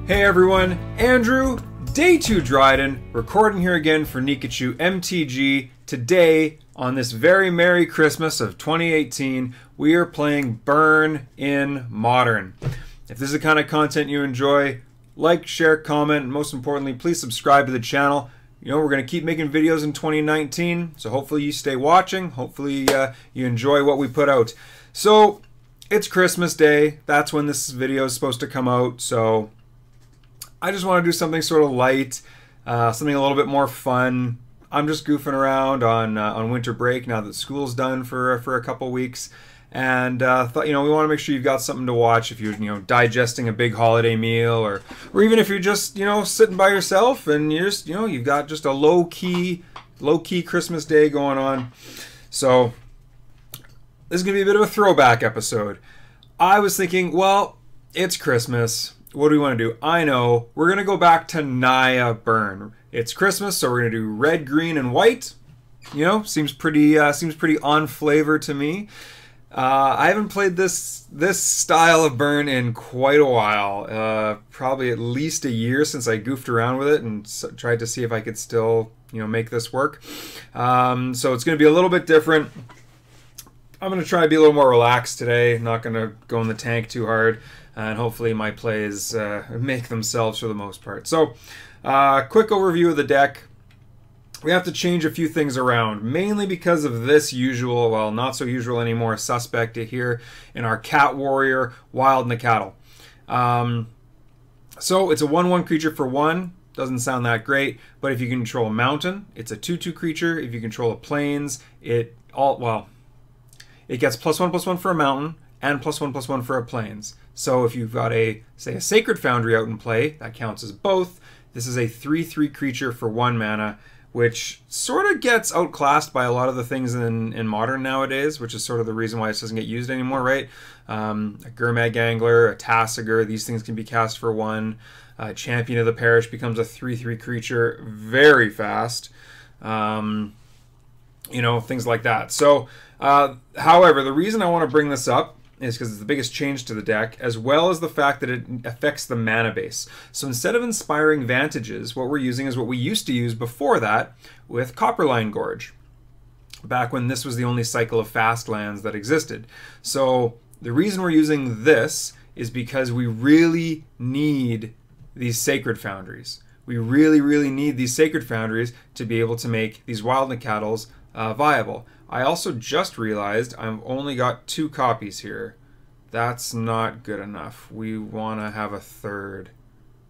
Hey everyone, Andrew, Day 2 Dryden, recording here again for Nikachu MTG. Today, on this very Merry Christmas of 2018, we are playing Burn in Modern. If this is the kind of content you enjoy, like, share, comment, and most importantly, please subscribe to the channel. You know, we're going to keep making videos in 2019, so hopefully you stay watching. Hopefully you enjoy what we put out. So, it's Christmas Day. That's when this video is supposed to come out, so I just want to do something sort of light, something a little bit more fun. I'm just goofing around on winter break now that school's done for a couple weeks, and thought, you know, we want to make sure you've got something to watch if you're digesting a big holiday meal, or even if you're just sitting by yourself and you're just you've got just a low key Christmas day going on. So this is gonna be a bit of a throwback episode. I was thinking, well, it's Christmas. What do we want to do? I know. We're going to go back to Naya Burn. It's Christmas, so we're going to do red, green, and white. Seems pretty on flavor to me. I haven't played this style of Burn in quite a while. Probably at least a year since I goofed around with it and tried to see if I could still, make this work. So it's going to be a little bit different. I'm going to try to be a little more relaxed today. Not going to go in the tank too hard. And hopefully my plays make themselves for the most part. So, quick overview of the deck. We have to change a few things around, mainly because of this usual, well, not so usual anymore, suspect here in our Cat Warrior, Wild Nacatl. So it's a 1/1 creature for 1. Doesn't sound that great, but if you can control a mountain, it's a 2/2 creature. If you control a plains, it gets +1/+1 for a mountain and +1/+1 for a plains. So if you've got say a Sacred Foundry out in play, that counts as both. This is a 3/3 creature for 1 mana, which sort of gets outclassed by a lot of the things in Modern nowadays, which is sort of the reason why it doesn't get used anymore, right? A Gurmag Angler, a Tasigur, these things can be cast for 1. Champion of the Parish becomes a 3/3 creature very fast. Things like that. So, however, the reason I want to bring this up is because it's the biggest change to the deck, as well as the fact that it affects the mana base. So instead of Inspiring Vantages, what we're using is what we used to use before that with Copperline Gorge, back when this was the only cycle of fast lands that existed. So the reason we're using this is because we really need these Sacred Foundries. We really, really need these Sacred Foundries to be able to make these Wild Nacatls viable. I also just realized I've only got 2 copies here. That's not good enough. We want to have a 3rd.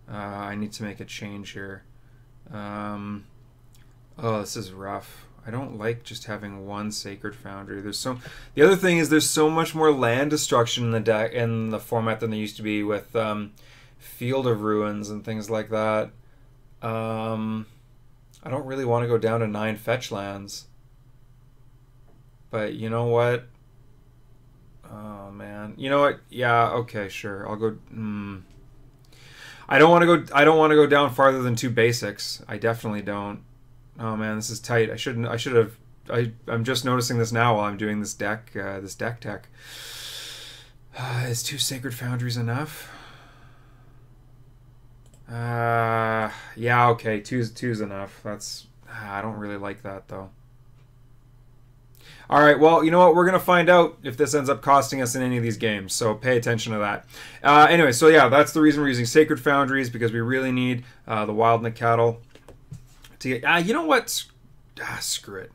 I need to make a change here. Oh, this is rough. I don't like just having 1 Sacred Foundry. The other thing is there's so much more land destruction in the deck in the format than there used to be with Field of Ruins and things like that. I don't really want to go down to 9 fetch lands. But you know what? Oh man. You know what? Yeah, okay, sure. I'll go I don't want to go down farther than 2 basics. I definitely don't. Oh man, this is tight. I'm just noticing this now while I'm doing this deck tech. Is 2 Sacred Foundries enough? Yeah, okay. Two's enough. I don't really like that though. All right, well, you know what? We're going to find out if this ends up costing us in any of these games, so pay attention to that. Anyway, so yeah, that's the reason we're using Sacred Foundries, because we really need the Wild Nacatl to get... you know what? Screw it.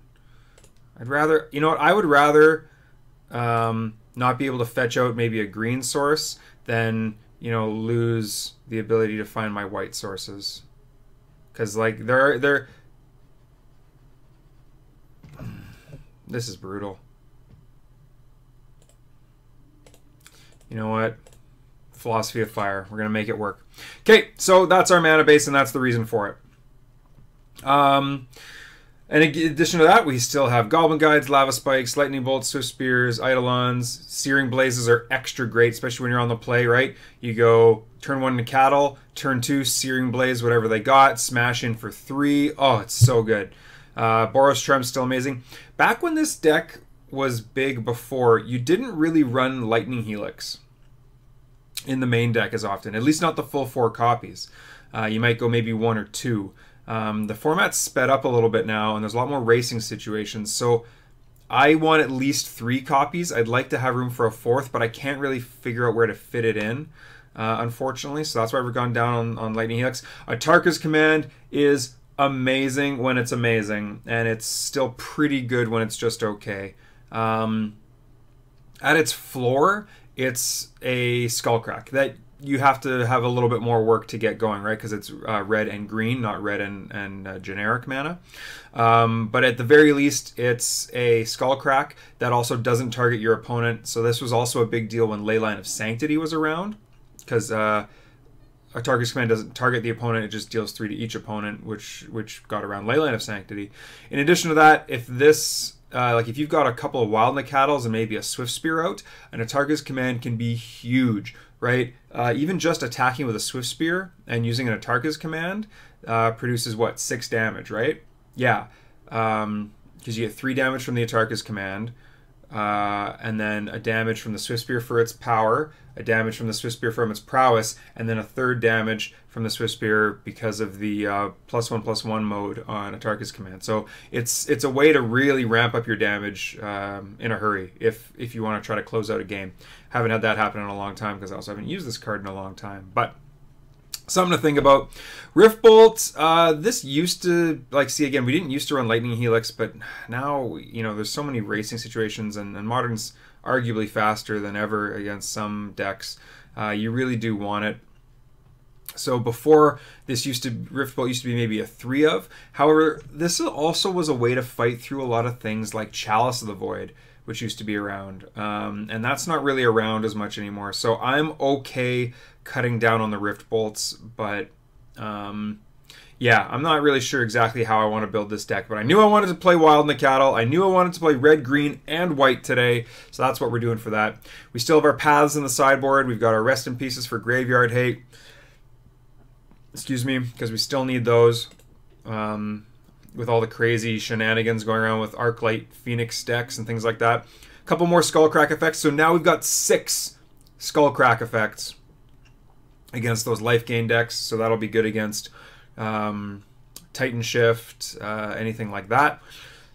I'd rather... You know what? I would rather not be able to fetch out maybe a green source than, lose the ability to find my white sources. Because, like, they're this is brutal. You know what? Philosophy of Fire. We're going to make it work. Okay, so that's our mana base, and that's the reason for it. And in addition to that, we still have Goblin Guides, Lava Spikes, Lightning Bolts, Swift Spears, Eidolons. Searing Blazes are extra great, especially when you're on the play, right? You go turn 1 Nacatl, turn 2 Searing Blaze, whatever they got, smash in for 3. Oh, it's so good. Boros Trem's still amazing. Back when this deck was big before, you didn't really run Lightning Helix. in the main deck as often, at least not the full 4 copies. You might go maybe 1 or 2. The format's sped up a little bit now, and there's a lot more racing situations, so I want at least 3 copies. I'd like to have room for a 4th, but I can't really figure out where to fit it in, unfortunately, so that's why we've gone down on Lightning Helix. Atarka's Command is amazing when it's amazing, and it's still pretty good when it's just okay. At its floor, it's a Skullcrack that you have to have a little bit more work to get going, right? Because it's red and green, not red and generic mana. But at the very least, it's a Skullcrack that also doesn't target your opponent. So this was also a big deal when Leyline of Sanctity was around, because Atarka's Command doesn't target the opponent, it just deals 3 to each opponent, which got around Leyline of Sanctity. In addition to that, if this like if you've got a couple of Wild Nacatls and maybe a Swift Spear out, an Atarka's Command can be huge, right? Even just attacking with a Swift Spear and using an Atarka's Command produces, what, 6 damage, right? Yeah, because you get 3 damage from the Atarka's Command, and then a damage from the Swift Spear for its power, a damage from the Swift Spear from its prowess, and then a 3rd damage from the Swift Spear because of the +1/+1 mode on Atarka's Command. So it's a way to really ramp up your damage in a hurry if you want to try to close out a game. Haven't had that happen in a long time because I also haven't used this card in a long time, but something to think about. Rift Bolt, this used to, like, see, again, we didn't used to run Lightning Helix, but now, you know, there's so many racing situations, and Modern's arguably faster than ever against some decks. You really do want it. So before, Rift Bolt used to be maybe a 3 of. However, this also was a way to fight through a lot of things like Chalice of the Void, which used to be around. And that's not really around as much anymore. So I'm okay cutting down on the Rift Bolts, but yeah, I'm not really sure exactly how I want to build this deck, but I knew I wanted to play Wild Nacatl. I knew I wanted to play red, green, and white today, so that's what we're doing for that. We still have our paths in the sideboard. We've got our Rest in Pieces for Graveyard Hate. Excuse me, because we still need those. With all the crazy shenanigans going around with Arclight, Phoenix decks, and things like that. A couple more Skullcrack effects, so now we've got 6 Skullcrack effects against those life gain decks, so that'll be good against Titan Shift, anything like that.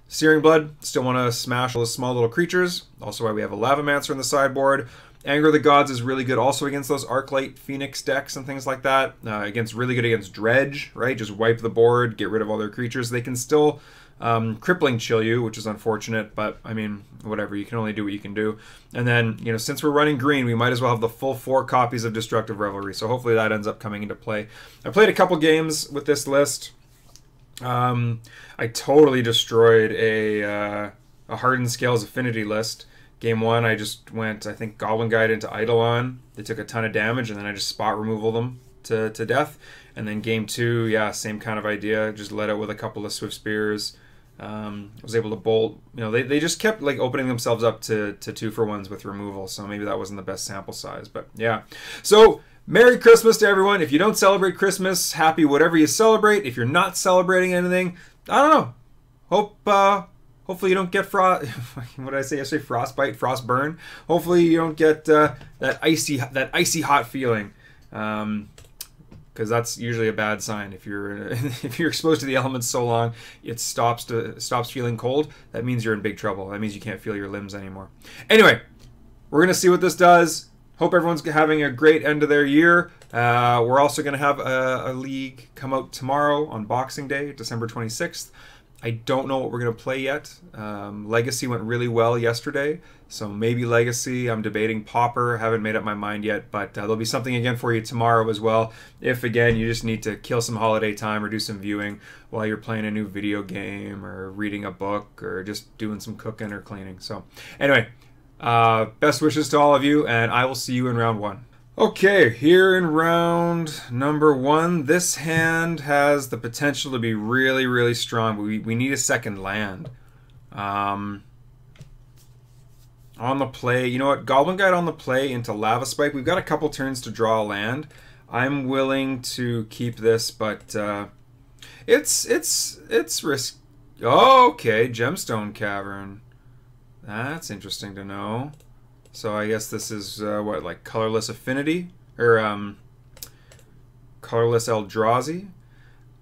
Searing Blood, still want to smash those small little creatures, also why we have a Lavamancer in the sideboard. Anger of the Gods is really good also against those Arclight Phoenix decks and things like that. Really good against Dredge, right? Just wipe the board, get rid of all their creatures. They can still crippling chill you, which is unfortunate, but I mean, whatever. You can only do what you can do. And then, you know, since we're running green, we might as well have the full 4 copies of Destructive Revelry. So hopefully that ends up coming into play. I played a couple games with this list. I totally destroyed a Hardened Scales Affinity list. Game 1, I just went, I think, Goblin Guide into Eidolon. They took a ton of damage, and then I just spot removal them to death. And then Game 2, yeah, same kind of idea. Just let out with a couple of Swift Spears. Was able to bolt. You know, they just kept like opening themselves up to 2-for-1s with removal. So maybe that wasn't the best sample size, but yeah. So Merry Christmas to everyone. If you don't celebrate Christmas, happy whatever you celebrate. If you're not celebrating anything, I don't know. Hopefully you don't get what did I say? I say frostbite, frostburn. Hopefully you don't get that icy hot feeling, because that's usually a bad sign. If you're exposed to the elements so long, it stops feeling cold. That means you're in big trouble. That means you can't feel your limbs anymore. Anyway, we're gonna see what this does. Hope everyone's having a great end of their year. We're also gonna have a league come out tomorrow on Boxing Day, December 26th. I don't know what we're going to play yet. Legacy went really well yesterday, so maybe Legacy. I'm debating Pauper. Haven't made up my mind yet, but there'll be something again for you tomorrow as well. If, again, you just need to kill some holiday time or do some viewing while you're playing a new video game or reading a book or just doing some cooking or cleaning. So anyway, best wishes to all of you, and I will see you in round 1. Okay, here in round number 1, this hand has the potential to be really, really strong, but we need a second land. On the play, you know what, Goblin Guide on the play into Lava Spike. We've got a couple turns to draw a land. I'm willing to keep this, but it's risk. Oh, okay, Gemstone Cavern. That's interesting to know. So I guess this is what, like colorless affinity or colorless Eldrazi.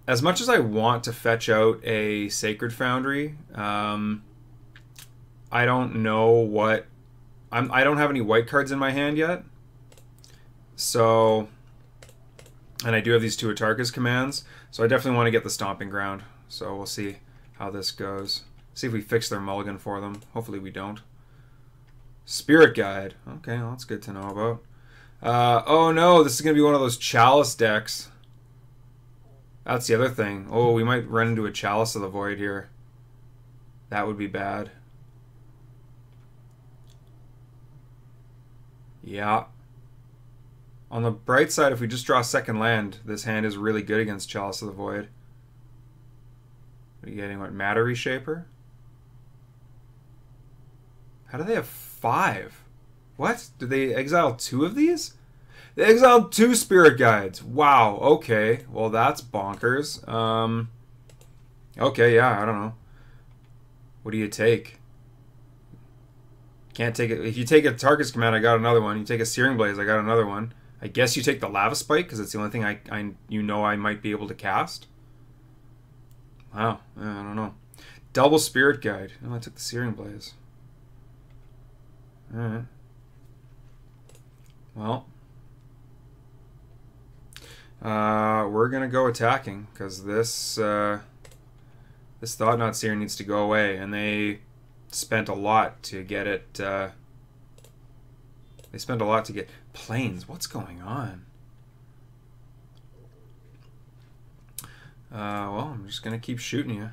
As much as I want to fetch out a Sacred Foundry, I don't know what I don't have any white cards in my hand yet. So, and I do have these 2 Atarka's commands, so I definitely want to get the Stomping Ground. So we'll see how this goes. See if we fix their mulligan for them. Hopefully we don't. Spirit Guide. Okay, well, that's good to know about. Oh no, this is going to be one of those Chalice decks. That's the other thing. Oh, we might run into a Chalice of the Void here. That would be bad. Yeah. On the bright side, if we just draw a second land, this hand is really good against Chalice of the Void. Are you getting what? Matter Reshaper? How do they have 5? What? Did they exile 2 of these? They exiled 2 Spirit Guides. Wow, okay. Well, that's bonkers. Okay, yeah, I don't know. What do you take? Can't take it. If you take a Tarkus command, I got another one. You take a Searing Blaze, I got another one. I guess you take the Lava Spike because it's the only thing I might be able to cast. Wow, yeah, I don't know. Double Spirit Guide. Oh, I took the Searing Blaze. Alright. Well, we're gonna go attacking because this Thought-Knot Seer needs to go away, and they spent a lot to get it. They spent a lot to get Plains. What's going on? Well, I'm just gonna keep shooting you.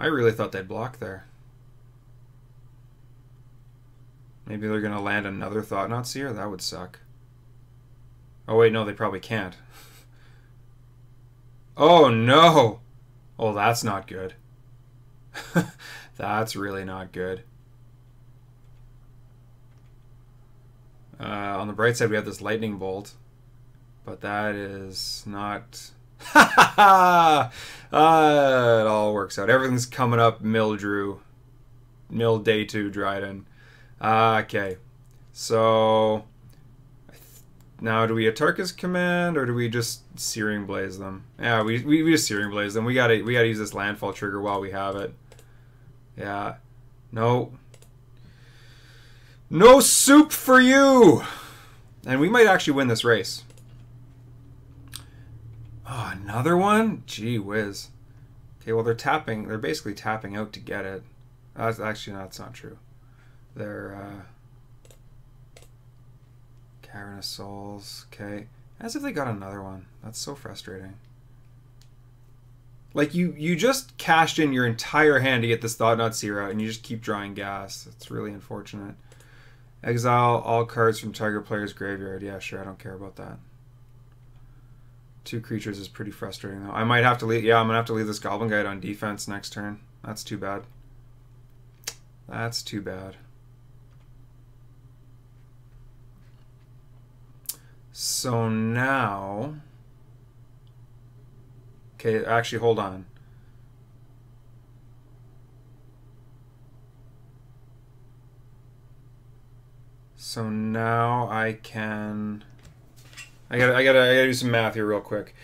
I really thought they'd block there. Maybe they're gonna land another Thought-Knot Seer? That would suck. Oh wait, no, they probably can't. Oh no! Oh, that's not good. That's really not good. On the bright side, we have this Lightning Bolt, but that is not... it all works out. Everything's coming up, Mildrew. Mill Day 2 Dryden. Okay, so... Now, do we Atarka's command, or do we just Searing Blaze them? Yeah, we just Searing Blaze them. We gotta use this landfall trigger while we have it. Yeah. No. No soup for you! And we might actually win this race. Oh, another one? Gee whiz. Okay, well, they're basically tapping out to get it. That's actually, no, that's not true. They're, Cavern of Souls, okay. As if they got another one. That's so frustrating. Like, you just cashed in your entire hand to get this Thought-Knot Seer out, and you just keep drawing gas. It's really unfortunate. Exile all cards from target player's graveyard. Yeah, sure, I don't care about that. 2 creatures is pretty frustrating, though. I might have to leave... Yeah, I'm going to have to leave this Goblin Guide on defense next turn. That's too bad. That's too bad. So now... Okay, actually, hold on. So now I can... I gotta do some math here real quick.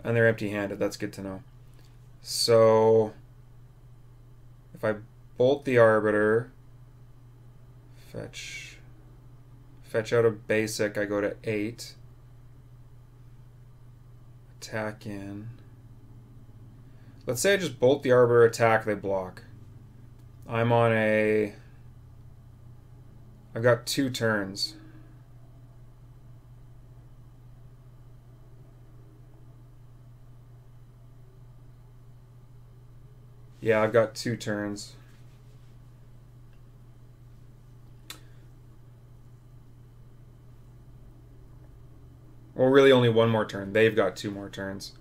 And they're empty-handed. That's good to know. So if I bolt the Arbiter, fetch out a basic, I go to 8. Attack in. Let's say I just bolt the Arbiter, attack, they block. I'm on a... I've got 2 turns. Yeah, I've got 2 turns. Well, really only 1 more turn. They've got 2 more turns.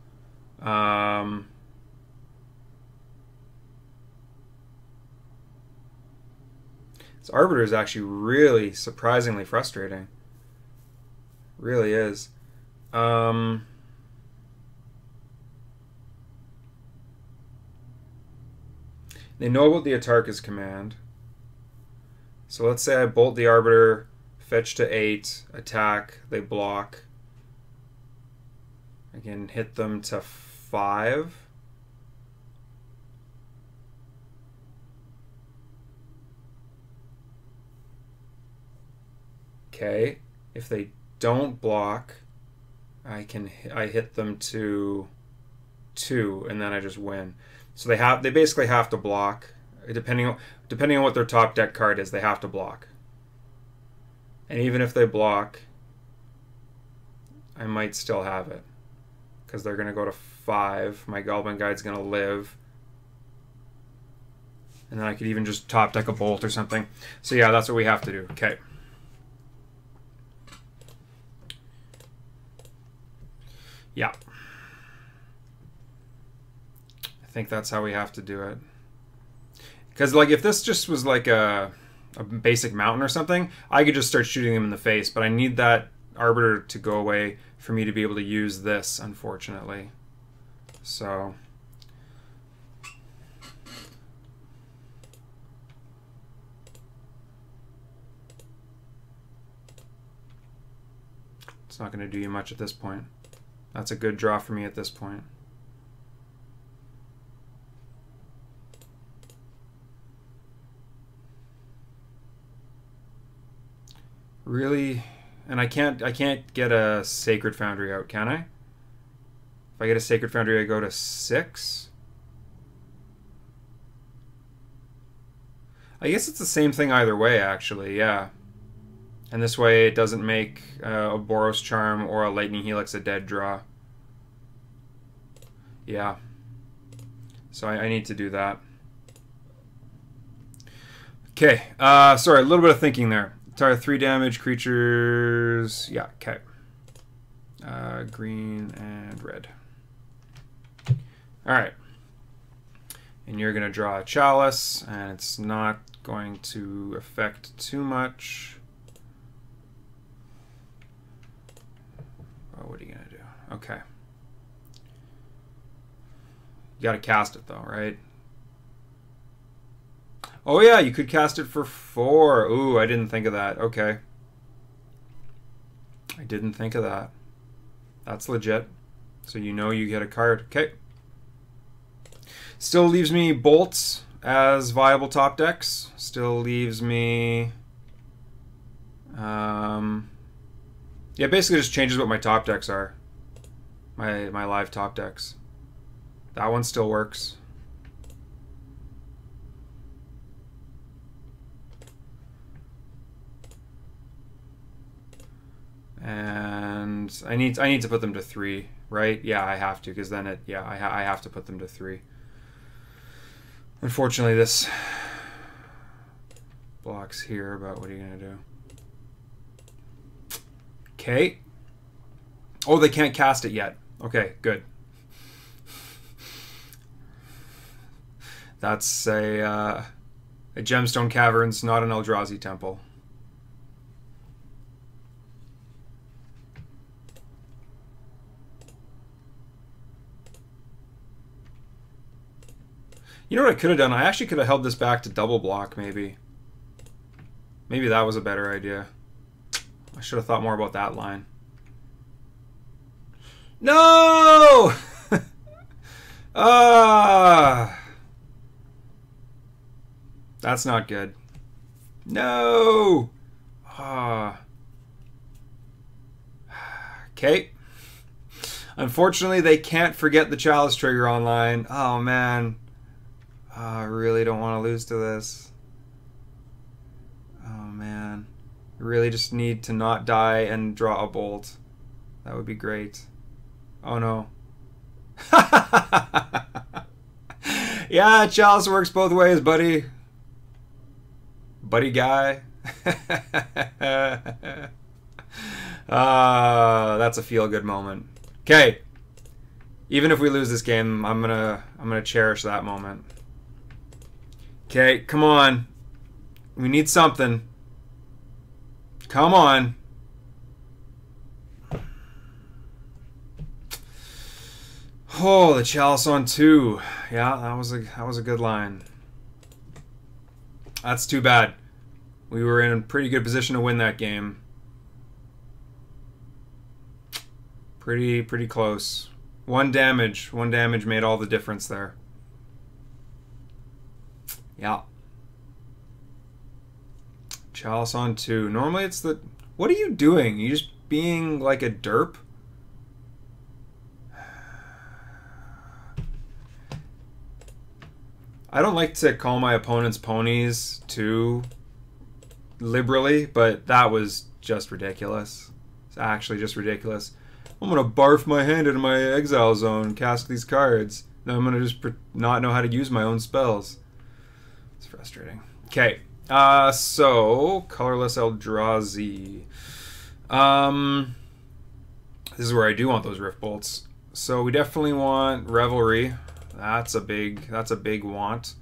This Arbiter is actually really surprisingly frustrating. Really is. They know about the Atarka's command. So let's say I bolt the Arbiter, fetch to 8, attack, they block. I can hit them to 5. Okay, if they don't block, I hit them to 2, and then I just win. So they basically have to block, depending on what their top deck card is. They have to block, and even if they block, I might still have it because they're gonna go to 5. My Goblin Guide's gonna live, and then I could even just top deck a Bolt or something. So yeah, that's what we have to do. Okay. Yeah. I think that's how we have to do it. Because, like, if this just was like a basic mountain or something, I could just start shooting them in the face. But I need that Arbiter to go away for me to be able to use this, unfortunately. So... it's not going to do you much at this point. That's a good draw for me at this point. Really? And I can't get a Sacred Foundry out, can I? If I get a Sacred Foundry, I go to 6? I guess it's the same thing either way, actually, yeah. And this way it doesn't make a Boros Charm or a Lightning Helix a dead draw. Yeah. So I need to do that. Okay. Sorry, a little bit of thinking there. Tar 3 damage, creatures... yeah, okay. Green and red. Alright. And you're going to draw a Chalice, and it's not going to affect too much. Oh, what are you going to do? Okay. You got to cast it, though, right? Oh, yeah, you could cast it for 4. Ooh, I didn't think of that. Okay. I didn't think of that. That's legit. So you know you get a card. Okay. Still leaves me bolts as viable top decks. Still leaves me... yeah, basically just changes what my top decks are. My live top decks. That one still works. And I need to put them to 3, right? Yeah, I have to, because then I have to put them to 3. Unfortunately, this blocks here, but what are you gonna do? Okay. Oh, they can't cast it yet. Okay, good. That's a Gemstone Caverns, not an Eldrazi Temple. You know what I could have done? I actually could have held this back to double block, maybe. Maybe that was a better idea. I should have thought more about that line. No! That's not good. No! Okay. Unfortunately, they can't forget the Chalice trigger online. Oh, man. I really don't want to lose to this. Oh, man. I really just need to not die and draw a bolt. That would be great. Oh, no. Yeah, Chalice works both ways, buddy. Buddy guy. That's a feel-good moment. Okay. Even if we lose this game, I'm gonna cherish that moment. Okay, come on. We need something. Come on. Oh, the Chalice on 2. Yeah, that was a good line. That's too bad. We were in a pretty good position to win that game. Pretty close. One damage made all the difference there. Yeah. Chalice on 2. Normally it's the... What are you doing? You just being like a derp? I don't like to call my opponents ponies too liberally, but that was just ridiculous. It's actually just ridiculous. I'm gonna barf my hand into my exile zone, cast these cards. Then I'm gonna just not know how to use my own spells. It's frustrating. Okay, so colorless Eldrazi. This is where I do want those Rift Bolts. So we definitely want Revelry. That's a big want.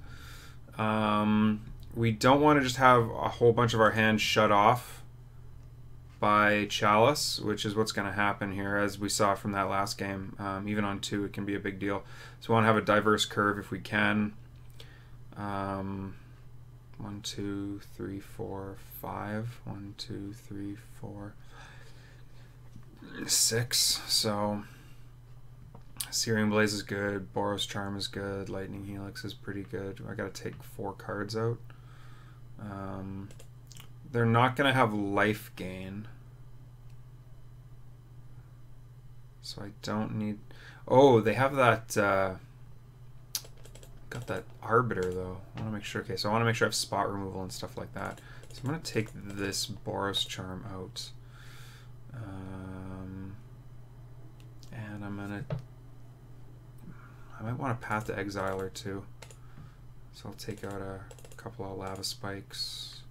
We don't want to just have a whole bunch of our hands shut off by Chalice, which is what's going to happen here, as we saw from that last game. Even on 2, it can be a big deal. So we want to have a diverse curve if we can. 1, 2, 3, 4, 5. 1, 2, 3, 4, 6. So Searing Blaze is good. Boros Charm is good. Lightning Helix is pretty good. I got to take 4 cards out. They're not going to have life gain. So I don't need... Oh, they have that... got that Arbiter, though. I want to make sure... Okay, so I want to make sure I have spot removal and stuff like that. So I'm going to take this Boros Charm out. And I'm going to... I might want a Path to Exiler, too. So I'll take out a couple of Lava Spikes.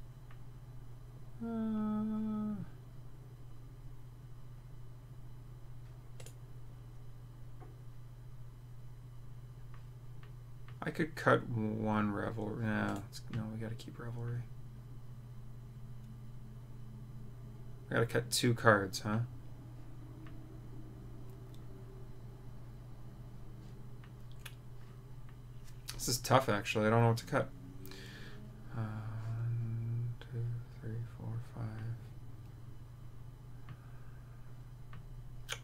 I could cut 1 Revelry. No, we gotta keep Revelry. I gotta cut 2 cards, huh? This is tough, actually. I don't know what to cut. 1, 2, 3, 4, 5.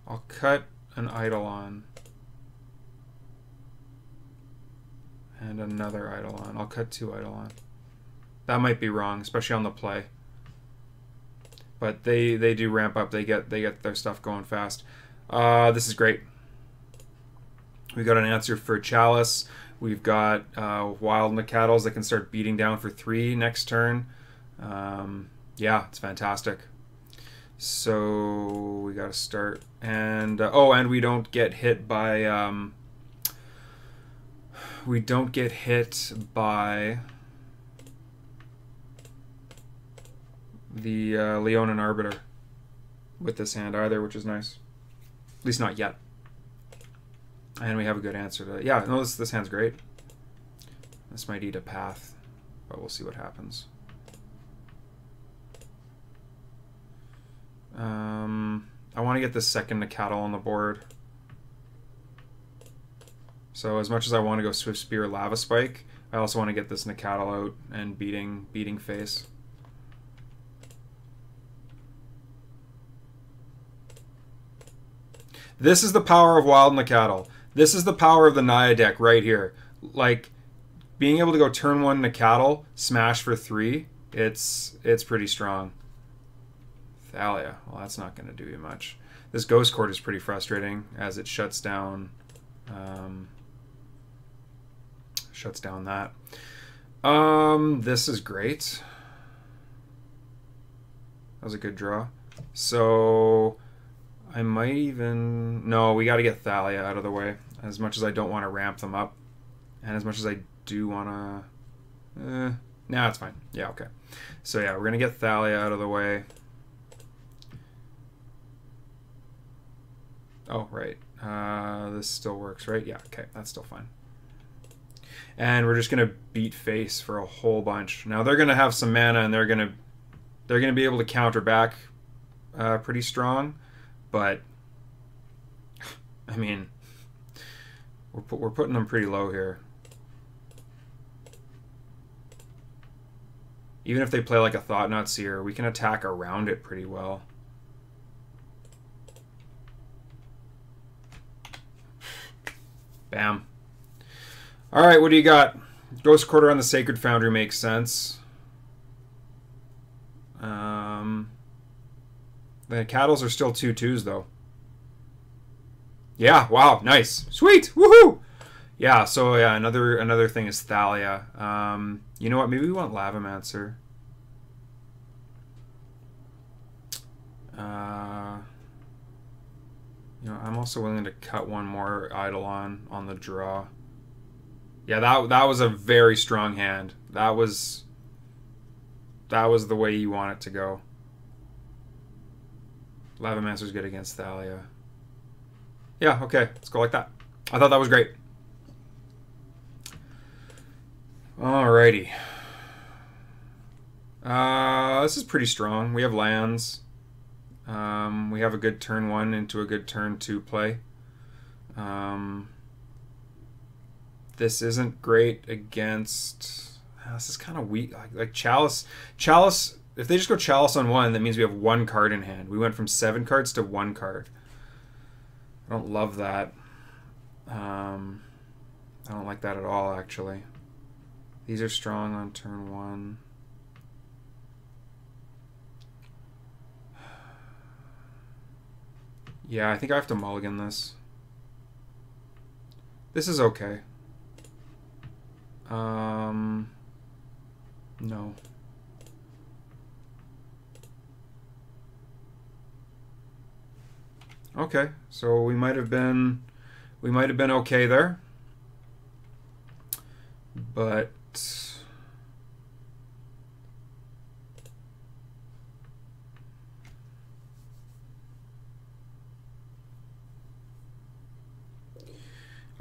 I'll cut an Eidolon. And another Eidolon. I'll cut 2 Eidolon. That might be wrong, especially on the play. But they do ramp up. They get their stuff going fast. This is great. We got an answer for Chalice. We've got Wild Nacatls that can start beating down for 3 next turn. Yeah, it's fantastic. So we got to start. And oh, and we don't get hit by... we don't get hit by the Leonin Arbiter with this hand either, which is nice. At least not yet. And we have a good answer to it. Yeah, no, this hand's great. This might eat a path, but we'll see what happens. I want to get the second Nacatl on the board. So as much as I want to go Swift Spear Lava Spike, I also want to get this Nacatl out and beating face. This is the power of Wild Nacatl. This is the power of the Naya deck right here. Like, being able to go turn 1 Nacatl, smash for 3, it's pretty strong. Thalia, well, that's not going to do you much. This Ghost Court is pretty frustrating as it shuts down that. This is great. That was a good draw. So I might even... No, we got to get Thalia out of the way. As much as I don't want to ramp them up. And as much as I do want to... nah, it's fine. Yeah, okay. So yeah, we're going to get Thalia out of the way. Oh, right. This still works, right? Yeah, okay. That's still fine. And we're just going to beat face for a whole bunch. Now, they're going to have some mana, and they're going to be able to counter back pretty strong. But, I mean, we're putting them pretty low here. Even if they play like a Thought-Knot Seer, we can attack around it pretty well. Bam. All right, what do you got? Ghost Quarter on the Sacred Foundry makes sense. The Cattles are still 2/2s though. Yeah, wow, nice. Sweet. Woohoo! Yeah, so yeah, another thing is Thalia. You know what? Maybe we want Lavamancer. You know, I'm also willing to cut one more Eidolon on the draw. Yeah, that was a very strong hand. That was the way you want it to go. Lavamancer's good against Thalia. Yeah, okay, let's go like that. I thought that was great. Alrighty. This is pretty strong. We have lands. We have a good turn 1 into a good turn 2 play. This isn't great against... this is kind of weak. Like Chalice. Chalice, if they just go Chalice on 1, that means we have 1 card in hand. We went from 7 cards to 1 card. I don't love that. I don't like that at all, actually. These are strong on turn 1. Yeah, I think I have to mulligan this. This is okay. No. Okay, so we might have been okay there. But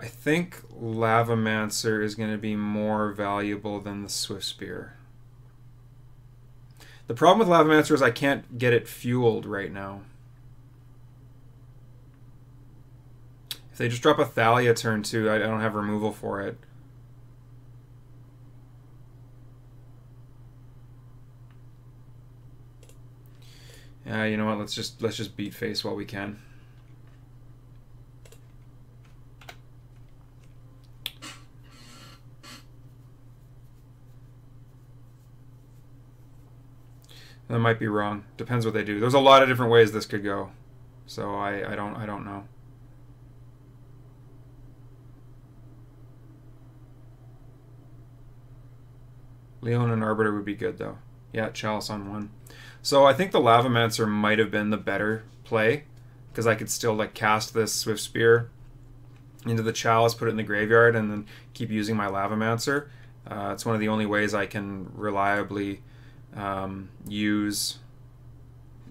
I think Lavamancer is going to be more valuable than the Swift Spear. The problem with Lavamancer is I can't get it fueled right now. If they just drop a Thalia turn 2, I don't have removal for it. Yeah, you know what? Let's just beat face while we can. That might be wrong. Depends what they do. There's a lot of different ways this could go, so I don't know. Leon and Arbiter would be good though. Yeah, Chalice on 1. So I think the Lavamancer might have been the better play, because I could still like cast this Swift Spear into the Chalice, put it in the graveyard, and then keep using my Lavamancer. It's one of the only ways I can reliably use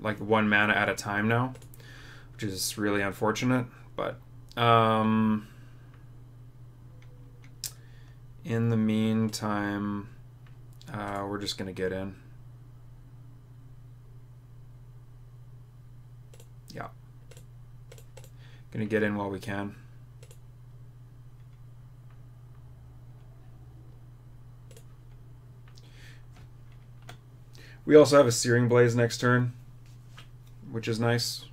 like 1 mana at a time now, which is really unfortunate. But in the meantime, we're just gonna get in. Yeah, gonna get in while we can. We also have a Searing Blaze next turn, which is nice,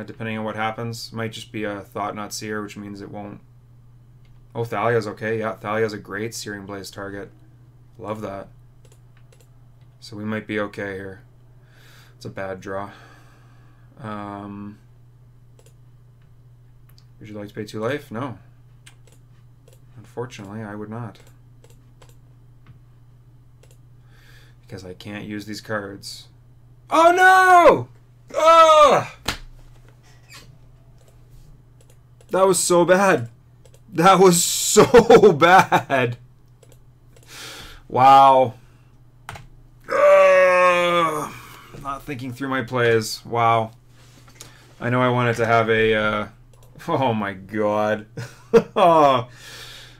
depending on what happens. Might just be a Thought-Knot Seer, which means it won't... Oh, Thalia's okay. Yeah, Thalia's a great Searing Blaze target. Love that. So we might be okay here. It's a bad draw. Would you like to pay 2 life? No. Unfortunately, I would not. Because I can't use these cards. Oh no! Oh! That was so bad. That was so bad. Wow. Not thinking through my plays. Wow. I know I wanted to have a... oh my god. Oh.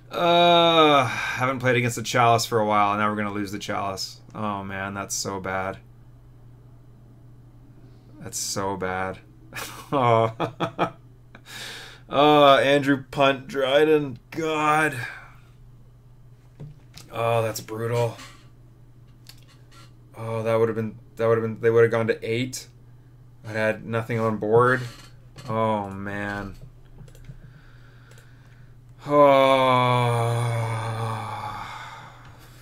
Haven't played against the Chalice for a while, and now we're going to lose the Chalice. Oh man, that's so bad. That's so bad. Oh. Oh, Andrew punt Dryden. God. Oh, that's brutal. Oh, that would have been they would have gone to 8. I had nothing on board. Oh man. Oh.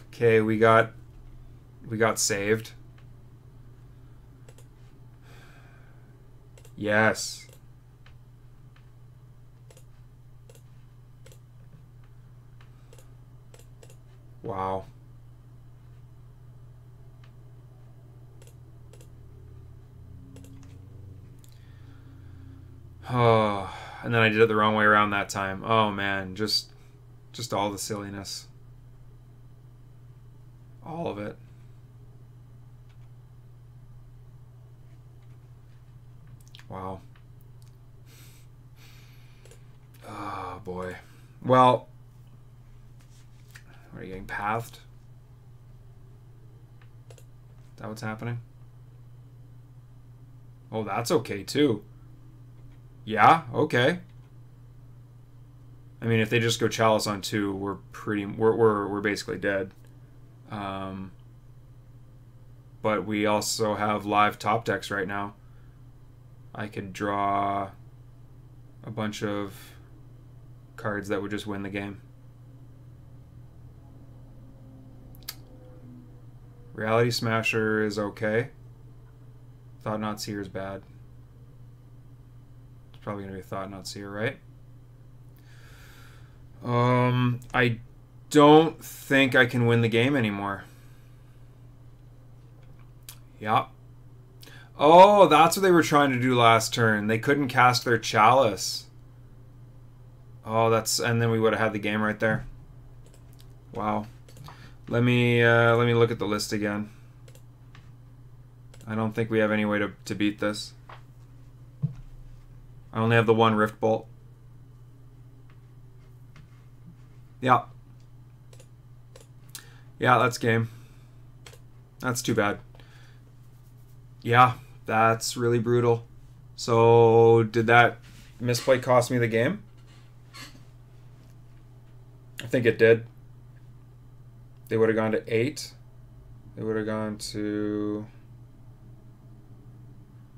Okay, we got saved. Yes. Wow. Oh, and then I did it the wrong way around that time. Oh man, just all the silliness. All of it. Wow. Oh boy. Well, are you getting pathed? Is that what's happening? Oh, that's okay too. Yeah, okay. I mean, if they just go Chalice on 2, we're basically dead. But we also have live top decks right now. I could draw a bunch of cards that would just win the game. Reality Smasher is okay. Thought Not Seer is bad. It's probably going to be Thought Not Seer, right? I don't think I can win the game anymore. Yeah. Oh, that's what they were trying to do last turn. They couldn't cast their Chalice. Oh, and then we would have had the game right there. Wow. Let me look at the list again. I don't think we have any way to beat this. I only have the one Rift Bolt. Yeah. Yeah, that's game. That's too bad. Yeah, that's really brutal. So, did that misplay cost me the game? I think it did. They would have gone to 8. They would have gone to...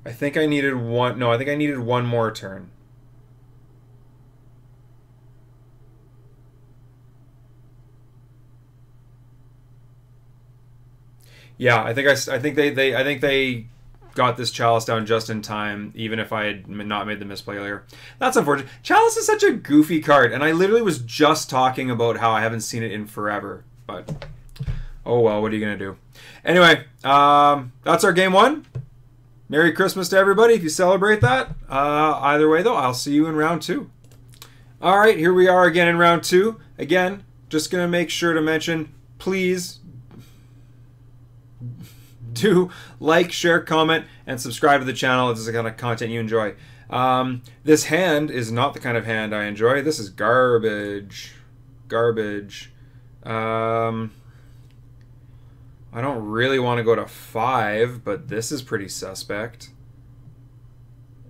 I think I needed one... No, I think I needed one more turn. Yeah, I think they got this Chalice down just in time, even if I had not made the misplay earlier. That's unfortunate. Chalice is such a goofy card, and I literally was just talking about how I haven't seen it in forever. But, oh well, what are you going to do? Anyway, that's our game 1. Merry Christmas to everybody if you celebrate that. Either way, though, I'll see you in round 2. All right, here we are again in round 2. Again, just going to make sure to mention, please do like, share, comment, and subscribe to the channel if this is the kind of content you enjoy. This hand is not the kind of hand I enjoy. This is garbage. Garbage. I don't really want to go to 5, but this is pretty suspect.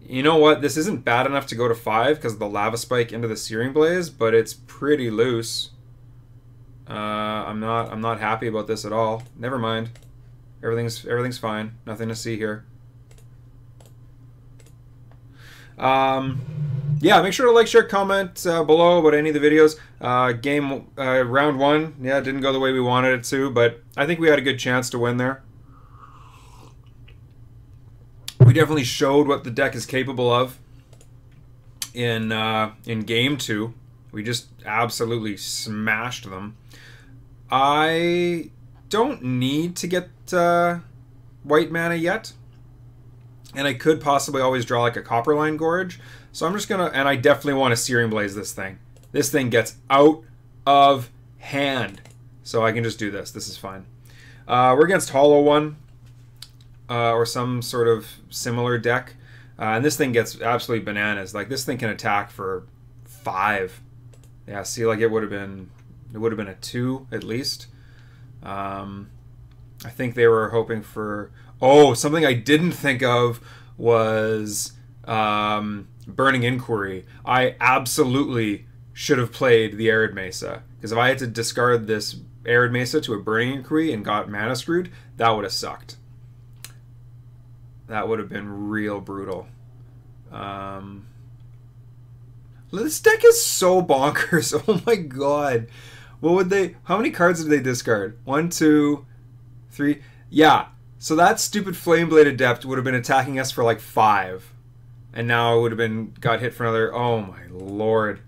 You know what? This isn't bad enough to go to 5 because of the Lava Spike into the Searing Blaze, but it's pretty loose. I'm not happy about this at all. Never mind. Everything's fine. Nothing to see here. Yeah, make sure to like, share, comment below about any of the videos. Round 1, yeah, didn't go the way we wanted it to, but I think we had a good chance to win there. We definitely showed what the deck is capable of in game 2. We just absolutely smashed them. I don't need to get white mana yet, and I could possibly always draw like a Copperline Gorge. So I'm just gonna, and I definitely want to Searing Blaze this thing. This thing gets out of hand, so I can just do this. This is fine. We're against Hollow One or some sort of similar deck, and this thing gets absolutely bananas. Like this thing can attack for 5. Yeah, see, like it would have been a 2 at least. I think they were hoping for... Oh, something I didn't think of was Burning Inquiry. I absolutely should have played the Arid Mesa, because if I had to discard this Arid Mesa to a Burning Inquiry and got mana screwed, that would have sucked. That would have been real brutal. This deck is so bonkers. Oh my god. What would they... How many cards did they discard? 1, 2, 3... Yeah. So that stupid Flame-Blade Adept would have been attacking us for like 5. And now it would have been... Got hit for another... Oh my lord.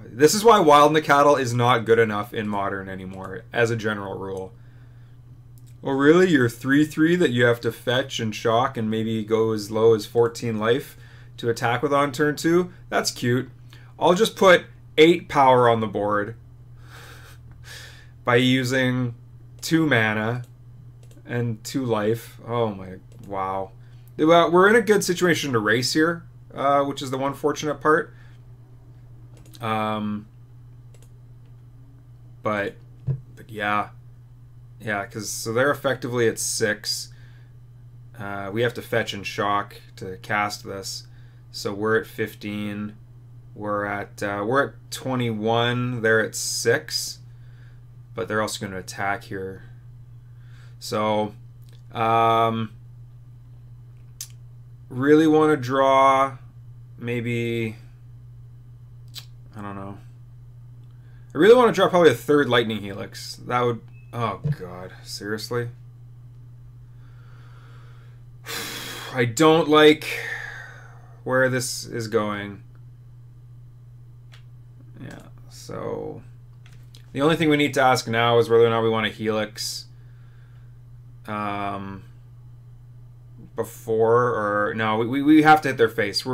This is why Wild Nacatl is not good enough in Modern anymore, as a general rule. Oh really? You're 3/3 that you have to fetch and shock and maybe go as low as 14 life to attack with on turn 2? That's cute. I'll just put 8 power on the board by using 2 mana and 2 life. Oh my, wow. Well, we're in a good situation to race here, which is the one fortunate part. But yeah. Yeah, because so they're effectively at 6. We have to fetch and shock to cast this. So we're at 15. We're at 21. They're at 6. But they're also going to attack here. So really want to draw maybe, I don't know. I really want to draw probably a 3rd Lightning Helix. That would, oh god, seriously? I don't like where this is going. Yeah, so the only thing we need to ask now is whether or not we want a Helix before, or no, we have to hit their face.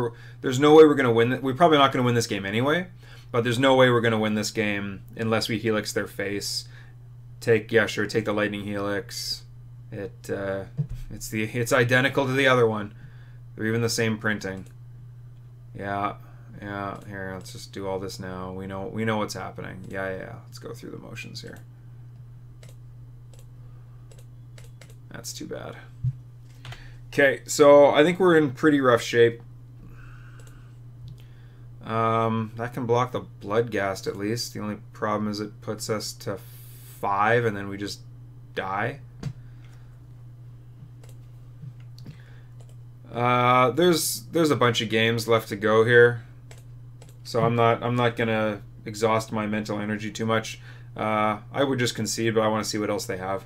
There's no way we're going to win. We're probably not going to win this game anyway, but there's no way we're going to win this game unless we Helix their face. Yeah, sure, take the Lightning Helix. It's identical to the other one. They're even the same printing. Yeah. Here, let's just do all this now. We know what's happening. Yeah. Let's go through the motions here. That's too bad. Okay, so I think we're in pretty rough shape. That can block the Bloodghast at least. The only problem is it puts us to 5 and then we just die. There's a bunch of games left to go here, so I'm not gonna exhaust my mental energy too much. I would just concede, but I want to see what else they have.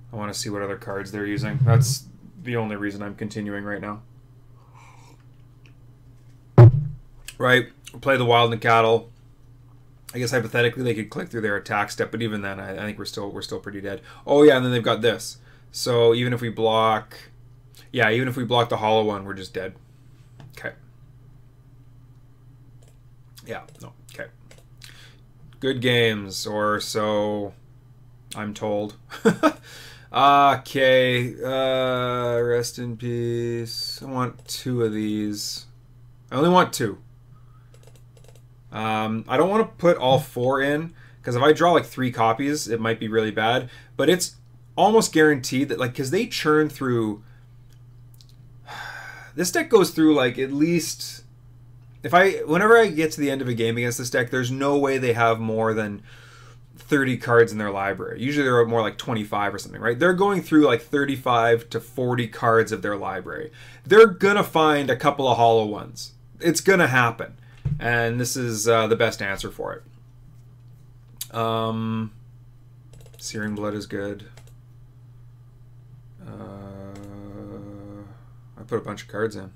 I want to see what other cards they're using. That's the only reason I'm continuing right now. Right, play the Wild Nacatl. I guess hypothetically they could click through their attack step, but even then, I think we're still pretty dead. Oh yeah, and then they've got this. So even if we block, yeah, even if we block the hollow one, we're just dead. Okay. Yeah. No. Okay. Good games, or so I'm told. Okay. Rest in peace. I want 2 of these. I only want 2. I don't want to put all 4 in, because if I draw like 3 copies, it might be really bad. But it's almost guaranteed that, like, because they churn through, this deck goes through like at least, whenever I get to the end of a game against this deck, there's no way they have more than 30 cards in their library. Usually they're more like 25 or something, right? They're going through like 35 to 40 cards of their library. They're gonna find a couple of hollow ones. It's gonna happen, and this is the best answer for it. Searing Blood is good. I put a bunch of cards in.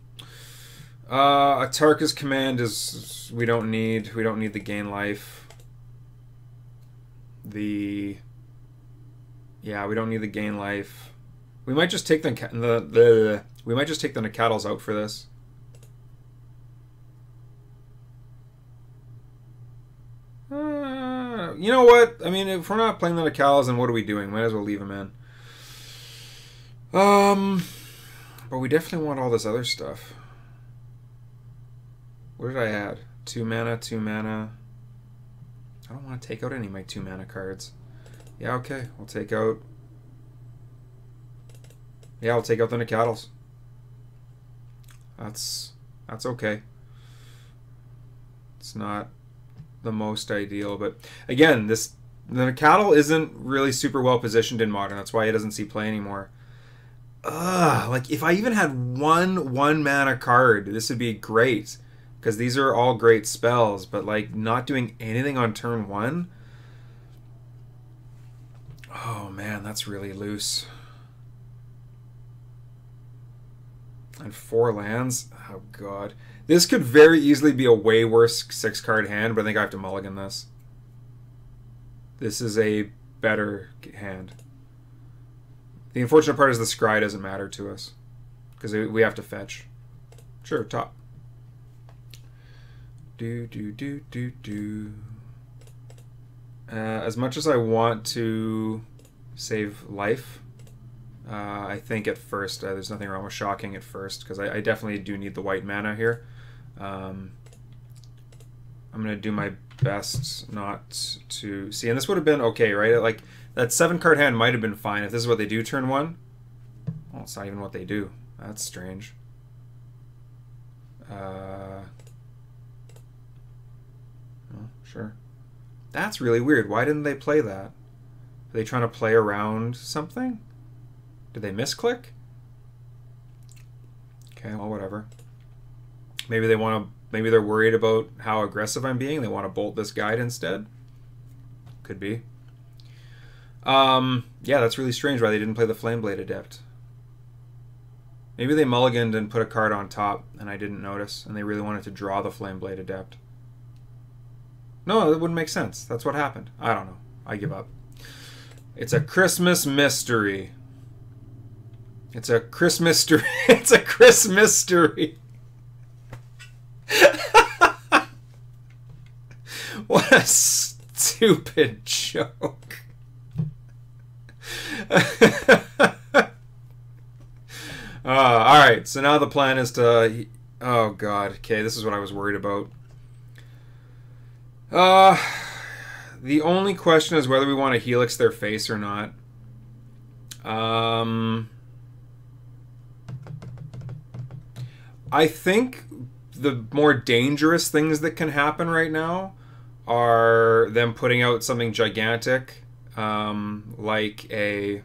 Atarka's Command is we don't need the gain life. We don't need the gain life. We might just take we might just take the Nacatls out for this. You know what? I mean, if we're not playing the Nacatls, then what are we doing? Might as well leave them in. But we definitely want all this other stuff. What did I add? 2 mana, 2 mana. I don't want to take out any of my 2 mana cards. Yeah, okay. We'll take out... Yeah, I'll take out the Nacatls. That's okay. It's not the most ideal. But again, the cattle isn't really super well positioned in Modern. That's why it doesn't see play anymore. Like if I even had one mana card, this would be great. Because these are all great spells, but like not doing anything on turn 1. Oh man, that's really loose. And 4 lands? Oh god. This could very easily be a way worse 6-card hand, but I think I have to mulligan this. This is a better hand. The unfortunate part is the scry doesn't matter to us. Because we have to fetch. Sure, top. As much as I want to save life, I think at first there's nothing wrong with shocking at first, because I definitely do need the white mana here. I'm going to do my best not to... See, and this would have been okay, right? Like, that 7-card hand might have been fine if this is what they do turn 1. Well, it's not even what they do. That's strange. Oh, sure. That's really weird. Why didn't they play that? Are they trying to play around something? Did they misclick? Okay, well, whatever. Maybe they want to... Maybe they're worried about how aggressive I'm being. They want to bolt this guide instead. Could be. Yeah, that's really strange why they didn't play the Flameblade Adept. Maybe they mulliganed and put a card on top and I didn't notice, and they really wanted to draw the Flameblade Adept. No, that wouldn't make sense. That's what happened. I don't know. I give up. It's a Christmas mystery. It's a Christmas mystery. It's a Christmas mystery. What a stupid joke. Alright, so now the plan is to... Oh god, okay, this is what I was worried about. The only question is whether we want to Helix their face or not. I think the more dangerous things that can happen right now are them putting out something gigantic, like a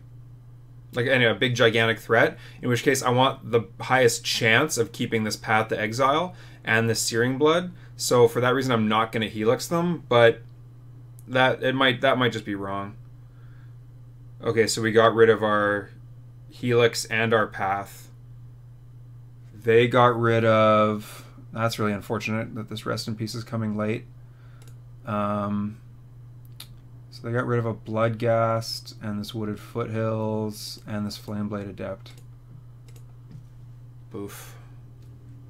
big gigantic threat, in which case I want the highest chance of keeping this Path to Exile and this Searing Blood. So for that reason I'm not going to Helix them, but that might just be wrong. Okay, so we got rid of our Helix and our Path. They got rid of... That's really unfortunate that this Rest in Peace is coming late. So they got rid of a Bloodghast and this Wooded Foothills and this Flameblade Adept. Boof.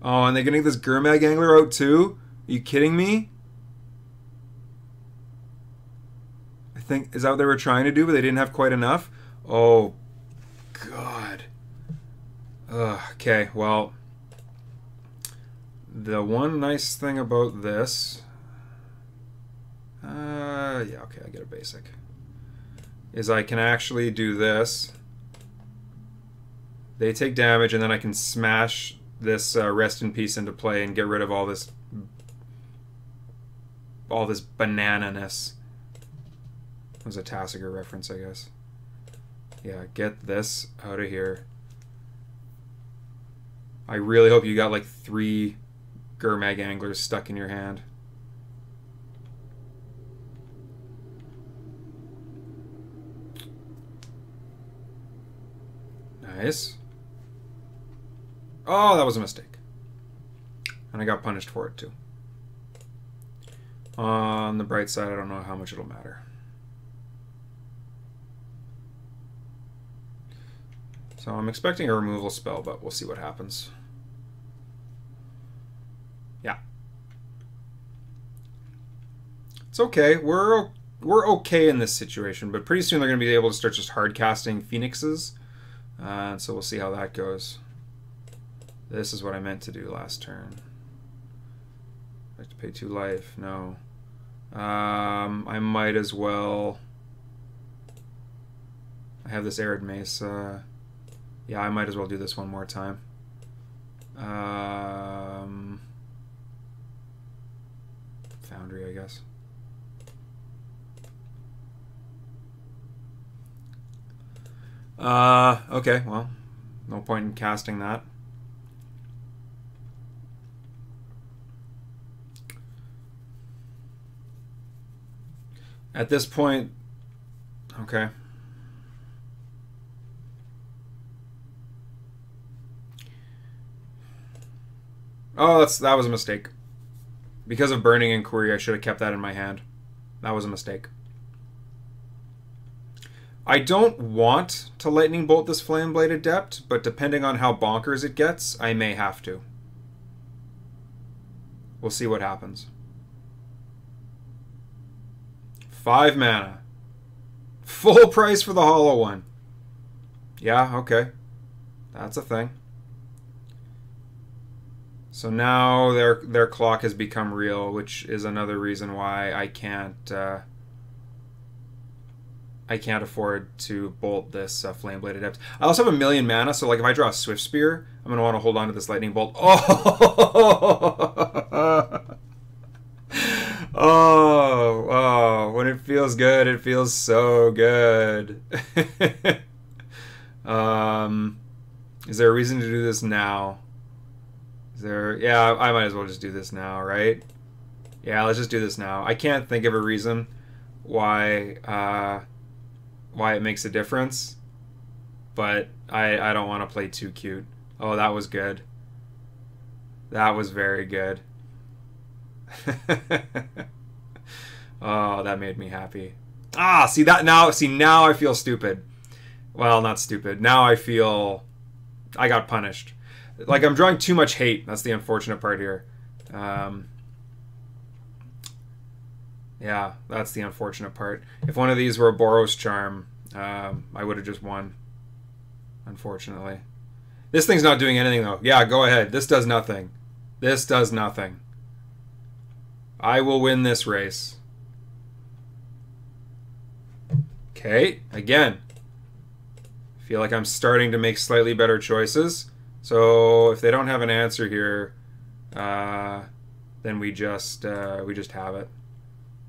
Oh, and they're getting this Gurmag Angler out too? Are you kidding me? I think, is that what they were trying to do, but they didn't have quite enough? Oh, God. Ugh, okay, well... The one nice thing about this... yeah, okay, I get a basic. Is I can actually do this. They take damage, and then I can smash this Rest in Peace into play and get rid of all this banana-ness. That was a Tassiger reference, I guess. Yeah, get this out of here. I really hope you got like 3 Gurmag Anglers stuck in your hand. Nice. Oh, that was a mistake. And I got punished for it too. On the bright side, I don't know how much it'll matter. So I'm expecting a removal spell, but we'll see what happens. Yeah. It's okay. We're okay in this situation, but pretty soon they're going to be able to start just hard casting Phoenixes. So we'll see how that goes. This is what I meant to do last turn. I have to pay 2 life. No. I might as well... I have this Arid Mace. Yeah, I might as well do this one more time. Foundry, I guess. Okay, well, no point in casting that. At this point, okay. Oh, that was a mistake. Because of Burning Inquiry, I should have kept that in my hand. That was a mistake. I don't want to Lightning Bolt this Flameblade Adept, but depending on how bonkers it gets, I may have to. We'll see what happens. 5 mana. Full price for the hollow one. Yeah, okay. That's a thing. So now their clock has become real, which is another reason why I can't afford to bolt this Flameblade Adept. I also have 1,000,000 mana, so like if I draw a Swift Spear, I'm gonna want to hold on to this Lightning Bolt. Oh, oh, when it feels good, it feels so good. Is there a reason to do this now? Is there? Yeah, I might as well just do this now, right? Yeah, let's just do this now. I can't think of a reason why it makes a difference, but I don't want to play too cute. Oh, that was good. That was very good. Oh, that made me happy. Ah, see that now? See, now I feel stupid. Well, not stupid. Now I feel I got punished. Like I'm drawing too much hate. That's the unfortunate part here. Yeah, that's the unfortunate part. If one of these were a Boros Charm, I would have just won. Unfortunately. This thing's not doing anything, though. Yeah, go ahead. This does nothing. This does nothing. I will win this race. Okay, again. I feel like I'm starting to make slightly better choices. So if they don't have an answer here, then we just have it.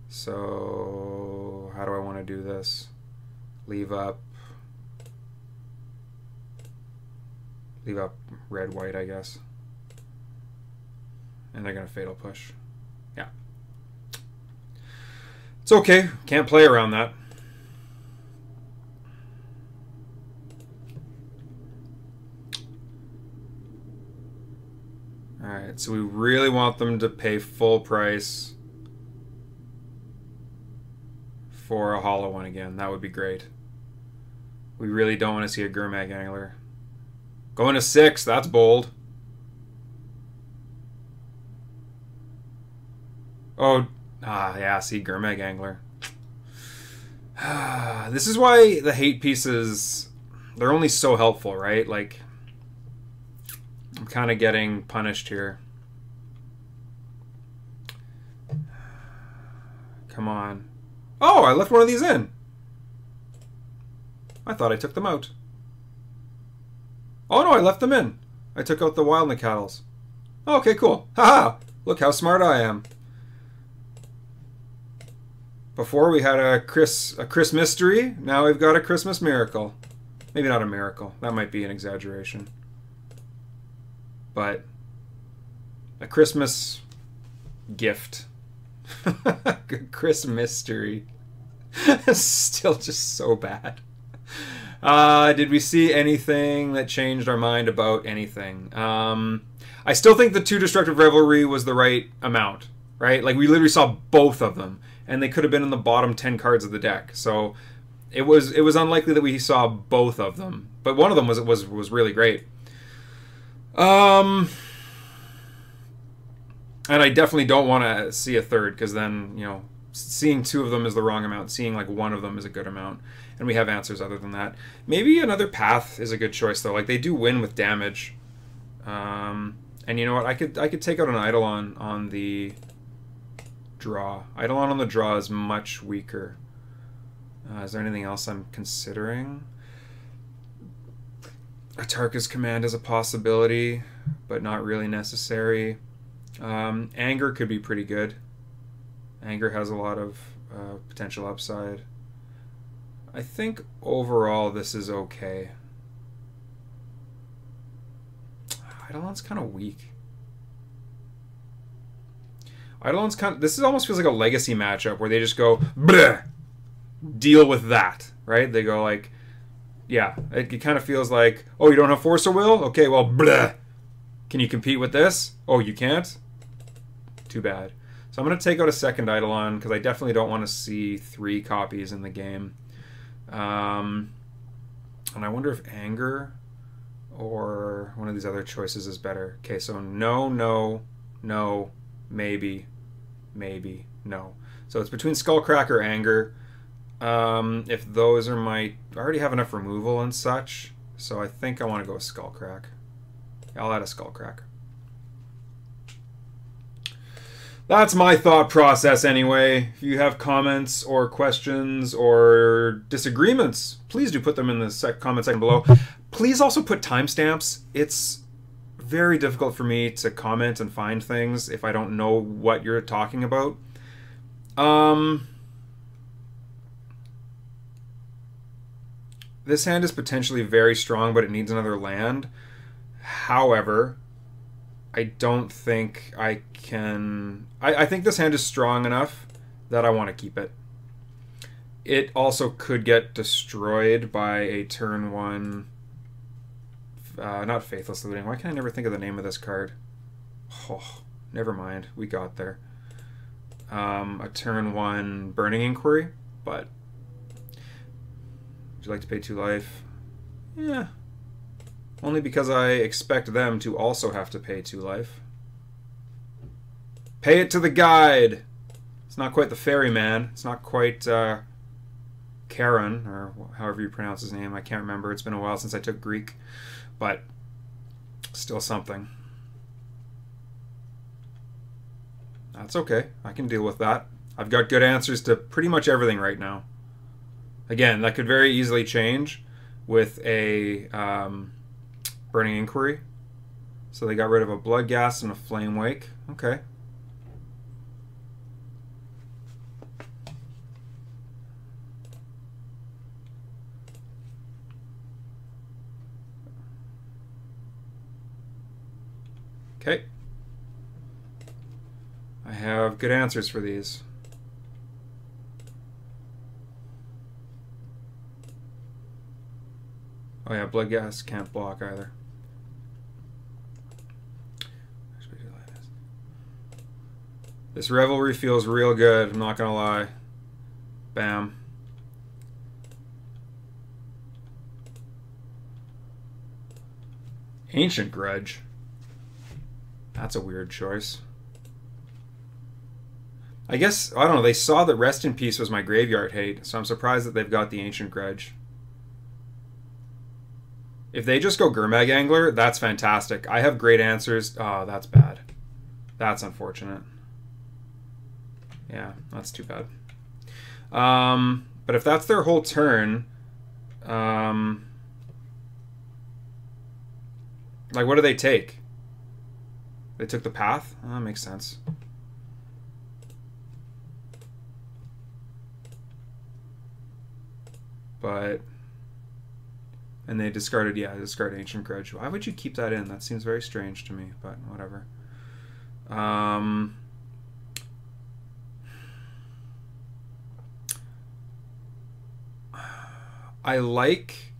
So how do I want to do this? Leave up red white, I guess. And they're gonna Fatal Push. Yeah. It's okay. Can't play around that. Alright, so we really want them to pay full price for a hollow one again. That would be great. We really don't want to see a Gurmag Angler. Going to 6, that's bold. Oh, yeah, see, Gurmag Angler. This is why the hate pieces, they're only so helpful, right? Like, I'm kind of getting punished here. Come on. Oh, I left one of these in. I thought I took them out. Oh no, I left them in. I took out the Wild Nicattles. Oh, okay, cool. Haha! Look how smart I am. Before we had a Chris Mystery, now we've got a Christmas Miracle. Maybe not a miracle. That might be an exaggeration. But a Christmas gift. Chris Mystery. Still just so bad. Did we see anything that changed our mind about anything? I still think the 2 Destructive Revelry was the right amount, right? Like, we literally saw both of them, and they could have been in the bottom 10 cards of the deck. So it was unlikely that we saw both of them, but one of them was really great. And I definitely don't want to see a third, because then, you know, seeing 2 of them is the wrong amount. Seeing like 1 of them is a good amount. And we have answers other than that. Maybe another Path is a good choice, though. Like, they do win with damage. And you know what? I could take out an Eidolon on the draw. Eidolon on the draw is much weaker. Is there anything else I'm considering? Atarka's Command is a possibility, but not really necessary. Anger could be pretty good. Anger has a lot of potential upside. I think overall this is okay. Eidolon's kind of weak. Eidolon's kind of... This almost feels like a legacy matchup where they just go, bleh, deal with that, right? They go like, yeah, it kind of feels like, oh, you don't have Force or Will? Okay, well, bleh. Can you compete with this? Oh, you can't? Too bad. So I'm going to take out a second Eidolon because I definitely don't want to see 3 copies in the game. And I wonder if Anger or one of these other choices is better. Okay, so no, no, no, maybe, maybe, no. So it's between Skullcrack or Anger. If those are my... I already have enough removal and such, so I think I want to go with Skullcrack. I'll add a Skullcrack. That's my thought process anyway. If you have comments or questions or disagreements, please do put them in the comment section below. Please also put timestamps. It's very difficult for me to comment and find things if I don't know what you're talking about. This hand is potentially very strong, but it needs another land. However, I don't think I can... I think this hand is strong enough that I want to keep it. It also could get destroyed by a turn 1... not Faithless Looting. Why can't I never think of the name of this card? Oh, never mind. We got there. A turn 1 Burning Inquiry, but... Would you like to pay 2 life? Yeah. Only because I expect them to also have to pay 2 life. Pay it to the guide! It's not quite the ferryman. It's not quite Charon, or however you pronounce his name. I can't remember. It's been a while since I took Greek. But still something. That's okay. I can deal with that. I've got good answers to pretty much everything right now. Again, that could very easily change with a Burning Inquiry. So they got rid of a Blood Gas and a Flame Wake. Okay. Okay. I have good answers for these. Oh yeah, Blood Gas can't block either. This Revelry feels real good, I'm not gonna lie. Bam. Ancient Grudge. That's a weird choice. I guess, I don't know, they saw that Rest in Peace was my graveyard hate, so I'm surprised that they've got the Ancient Grudge. If they just go Gurmag Angler, that's fantastic. I have great answers. Oh, that's bad. That's unfortunate. Yeah, that's too bad. But if that's their whole turn, like what do they take? They took the Path? Oh, that makes sense. But... And they discarded, yeah, discard Ancient Grudge. Why would you keep that in? That seems very strange to me, but whatever. I like...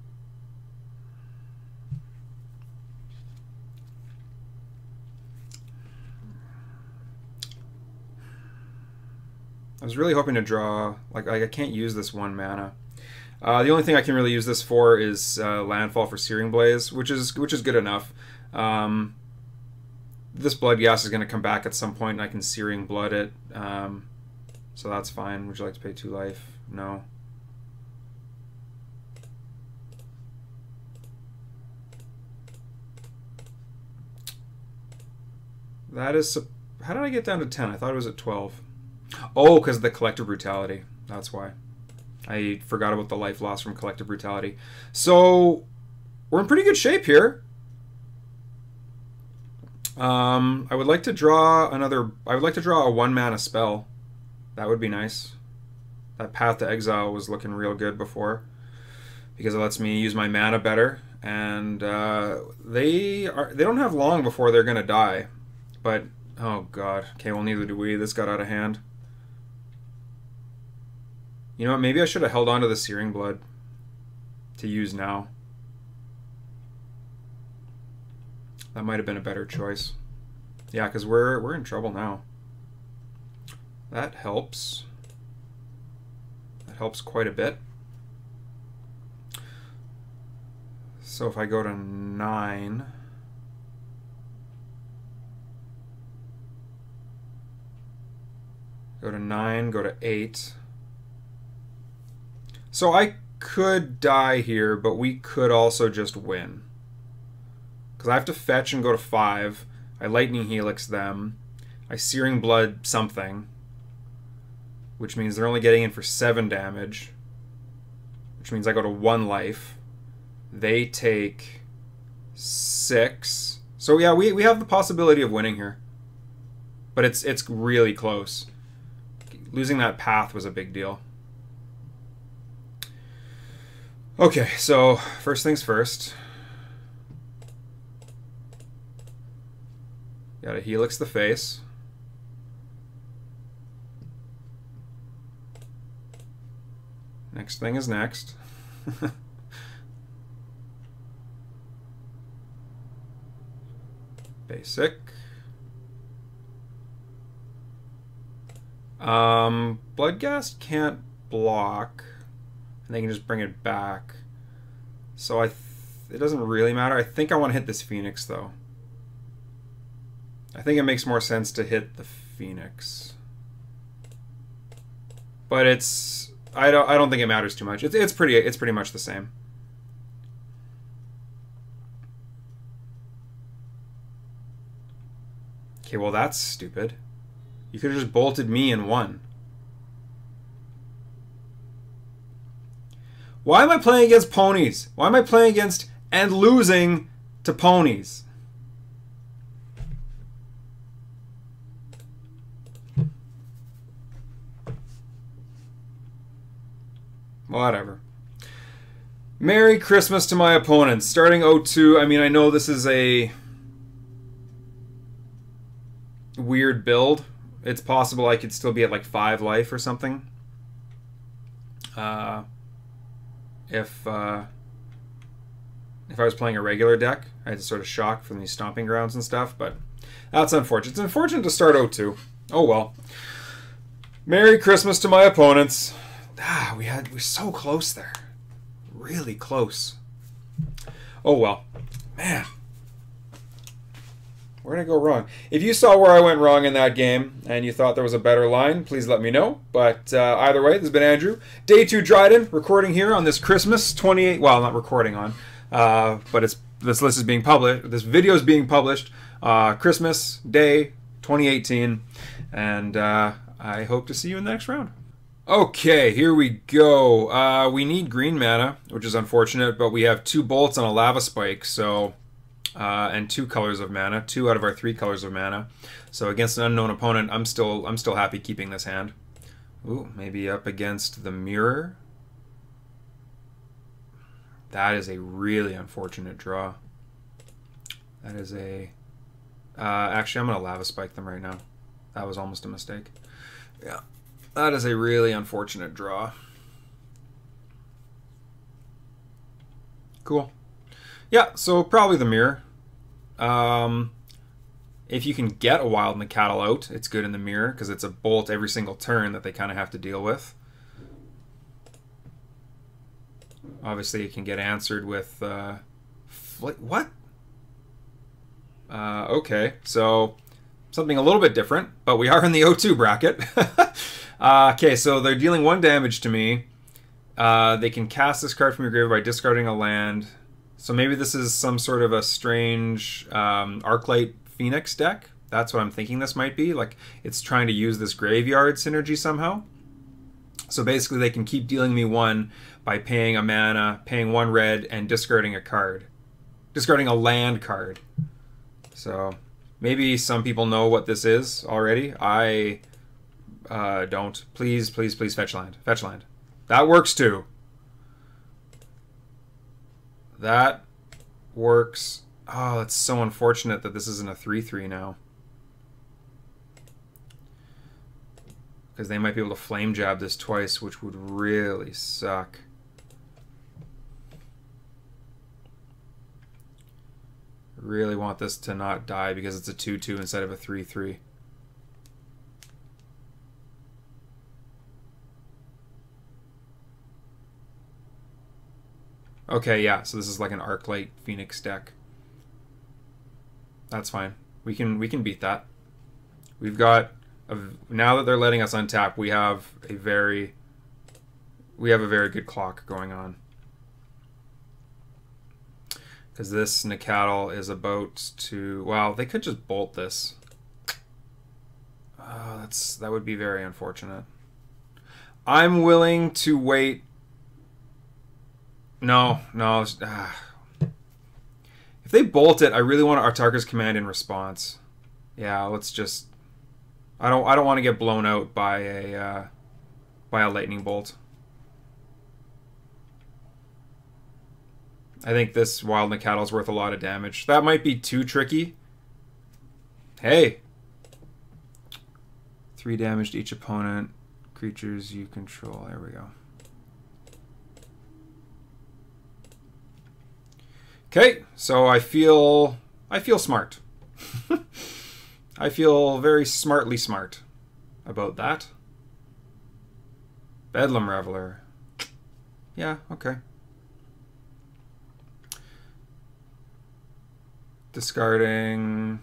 I was really hoping to draw... Like I can't use this 1 mana. The only thing I can really use this for is landfall for Searing Blaze, which is good enough. This Blood Gas is going to come back at some point, and I can Searing Blood it, so that's fine. Would you like to pay 2 life? No. That is... How did I get down to 10? I thought it was at 12. Oh, because of the Collective Brutality. That's why. I forgot about the life loss from Collective Brutality. So, we're in pretty good shape here. I would like to draw another... I would like to draw a 1 mana spell. That would be nice. That Path to Exile was looking real good before because it lets me use my mana better, and they don't have long before they're gonna die. But oh god, okay, well neither do we. This got out of hand. You know what? Maybe I should have held on to the Searing Blood to use now. That might have been a better choice. Yeah, because we're in trouble now. That helps. That helps quite a bit. So if I go to 9, go to 8. So I could die here, but we could also just win. Because I have to fetch and go to 5. I Lightning Helix them. I Searing Blood something. Which means they're only getting in for 7 damage. Which means I go to 1 life. They take 6. So yeah, we have the possibility of winning here. But it's really close. Losing that path was a big deal. Okay, so first things first. Gotta Helix the face. Next thing is next. Basic. Bloodghast can't block, and they can just bring it back. So it doesn't really matter. I think I want to hit this Phoenix though. I think it makes more sense to hit the Phoenix. But I don't think it matters too much. It's pretty much the same. Okay, well that's stupid. You could have just bolted me and won. Why am I playing against ponies? Why am I playing against and losing to ponies? Whatever. Merry Christmas to my opponents. Starting 0-2. I mean, I know this is a weird build. It's possible I could still be at like 5 life or something. If I was playing a regular deck, I had to sort of shock from these stomping grounds and stuff, but that's unfortunate. It's unfortunate to start 0-2. Oh well. Merry Christmas to my opponents. Ah, we're so close there. Really close. Oh well. Man. Where did I go wrong? If you saw where I went wrong in that game and you thought there was a better line, please let me know. But either way, this has been Andrew. Day 2 Dryden, recording here on this Christmas 28... Well, not recording on. But this list is being published. This video is being published. Christmas Day 2018. And I hope to see you in the next round. Okay, here we go. We need green mana, which is unfortunate, but we have 2 bolts and a lava spike, so... and 2 colors of mana, 2 out of our 3 colors of mana. So against an unknown opponent, I'm still happy keeping this hand. Ooh, maybe up against the mirror. That is a really unfortunate draw. That is a... actually, I'm going to lava spike them right now. That was almost a mistake. Yeah, that is a really unfortunate draw. Cool. Yeah, so probably the mirror. If you can get a Wild Macatl out, it's good in the mirror because it's a bolt every single turn that they kind of have to deal with. Obviously, it can get answered with what? Okay, so something a little bit different, but we are in the 0-2 bracket. Okay, so they're dealing 1 damage to me. They can cast this card from your graveyard by discarding a land. So maybe this is some sort of a strange Arclight Phoenix deck. That's what I'm thinking this might be. Like, it's trying to use this graveyard synergy somehow. So basically they can keep dealing me 1 by paying a mana, paying 1 red, and discarding a card. Discarding a land card. So maybe some people know what this is already. I Don't. Please, please, please fetch land. Fetch land. That works too. That works. Oh, that's so unfortunate that this isn't a 3/3 now. Because they might be able to flame jab this twice, which would really suck. Really want this to not die because it's a 2/2 instead of a 3/3. Okay, yeah, so this is like an Arclight Phoenix deck. That's fine. We can beat that. We've got now that they're letting us untap, we have a very good clock going on. Because this Nacatl is about to, well, they could just bolt this. Oh, that would be very unfortunate. I'm willing to wait. No. If they bolt it, I really want Artarka's Command in response. Yeah, let's just. I don't want to get blown out by a lightning bolt. I think this Wild Nacatl is worth a lot of damage. That might be too tricky. Hey, 3 damage to each opponent, creatures you control. There we go. Okay, so I feel smart. I feel very smartly smart about that. Bedlam Reveler. Yeah, okay. Discarding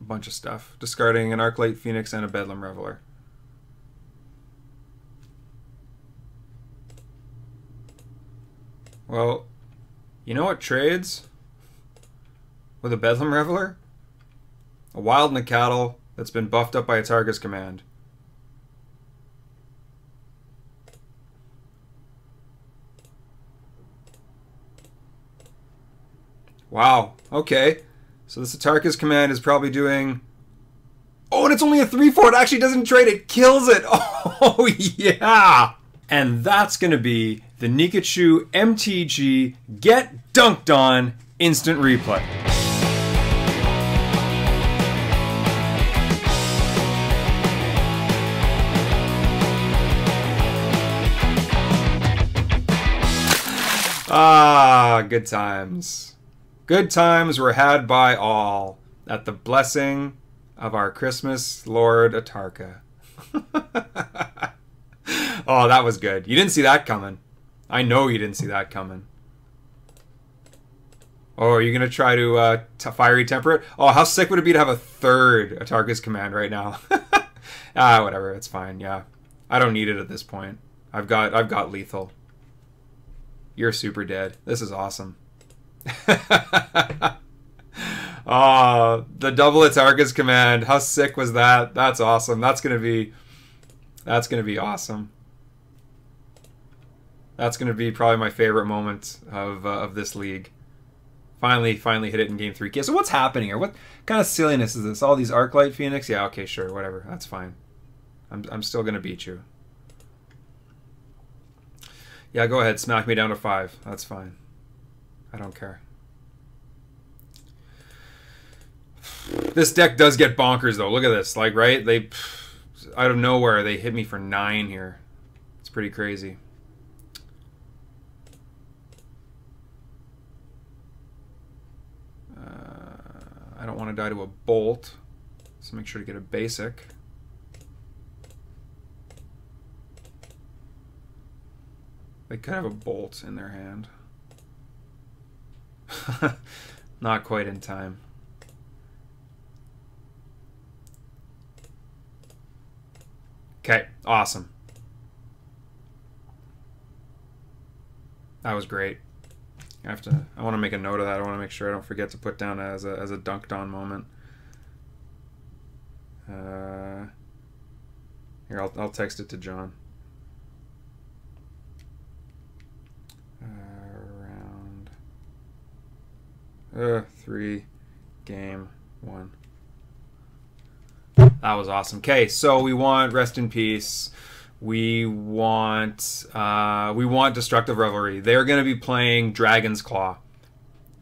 a bunch of stuff. Discarding an Arclight Phoenix and a Bedlam Reveler. Well, you know what trades with a Bedlam Reveler? A Wild Nacatl that's been buffed up by Artarka's Command. Wow, okay. So this Artarka's Command is probably doing... Oh, and it's only a 3/4. It actually doesn't trade. It kills it. Oh, yeah. And that's going to be the Nikachu MTG Get Dunked On Instant Replay. Ah, good times. Good times were had by all at the blessing of our Christmas Lord Artarka. Oh, that was good. You didn't see that coming. I know you didn't see that coming. Oh, are you going to try to Fiery Temper it? Oh, how sick would it be to have a third Artarka's Command right now? Ah, whatever. It's fine. Yeah. I don't need it at this point. I've got lethal. You're super dead. This is awesome. Oh, the double Artarka's Command. How sick was that? That's awesome. That's gonna be awesome. That's gonna be probably my favorite moment of this league. Finally hit it in game 3. Okay, so what's happening here? What kind of silliness is this? All these Arclight Phoenix? Yeah, okay, sure, whatever. That's fine. I'm still gonna beat you. Yeah, go ahead. Smack me down to 5. That's fine. I don't care. This deck does get bonkers, though. Look at this. Like, right? They, out of nowhere, they hit me for 9 here. It's pretty crazy. I don't want to die to a bolt, so make sure to get a basic. They could have a bolt in their hand. Not quite in time. Okay, awesome. That was great. I want to make a note of that. I want to make sure I don't forget to put down as a dunked on moment. Here, I'll text it to John. Round 3, game 1. That was awesome. Okay, so we want Rest in Peace. We want Destructive Revelry. They're going to be playing Dragon's Claw.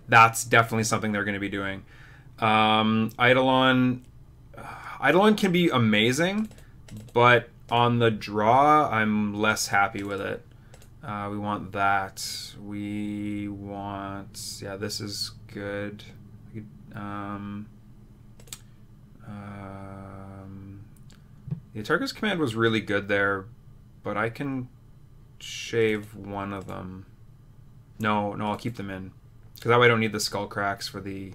That's definitely something they're going to be doing. Eidolon can be amazing, but on the draw, I'm less happy with it. We want that. We want... Yeah, this is good. The Atarka's Command was really good there, but I can shave one of them. No, I'll keep them in. Because that way I don't need the Skull Cracks for the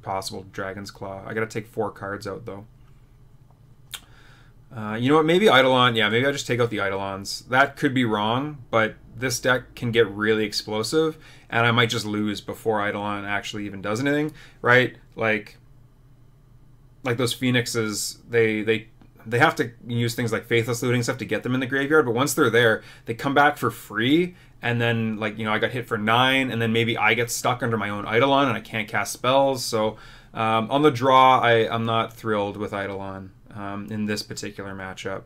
possible Dragon's Claw. I gotta take 4 cards out, though. You know what, maybe Eidolon. Yeah, maybe I just take out the Eidolons. That could be wrong, but this deck can get really explosive, and I might just lose before Eidolon actually even does anything, right? Like those Phoenixes, they have to use things like Faithless Looting stuff to get them in the graveyard, but once they're there, they come back for free, and then, like, you know, I got hit for 9, and then maybe I get stuck under my own Eidolon, and I can't cast spells, so on the draw, I'm not thrilled with Eidolon in this particular matchup.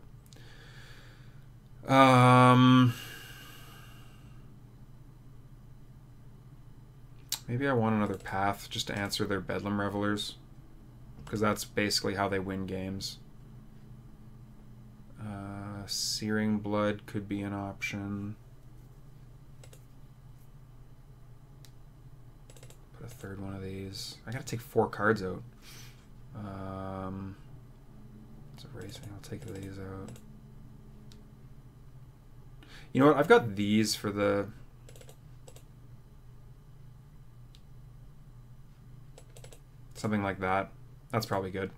Maybe I want another path just to answer their Bedlam Revelers, because that's basically how they win games. Searing Blood could be an option. Put a third one of these. I gotta take 4 cards out. It's erasing. I'll take these out. You know what? I've got these for the... Something like that. That's probably good.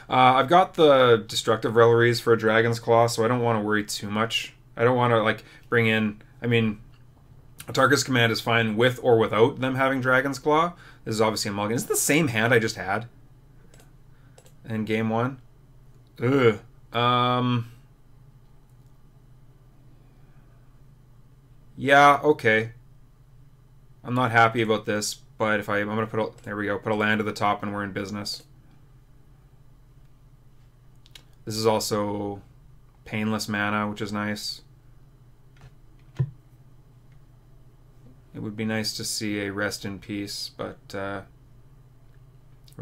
I've got the Destructive Revelries for a Dragon's Claw, so I don't want to worry too much. I don't want to, like, bring in... I mean, Atarka's Command is fine with or without them having Dragon's Claw. This is obviously a mulligan. Is it the same hand I just had in game 1? Ugh. Yeah, okay. I'm not happy about this, but if I'm going to put a... There we go. Put a land at the top and we're in business. This is also painless mana, which is nice. It would be nice to see a Rest in Peace, but what are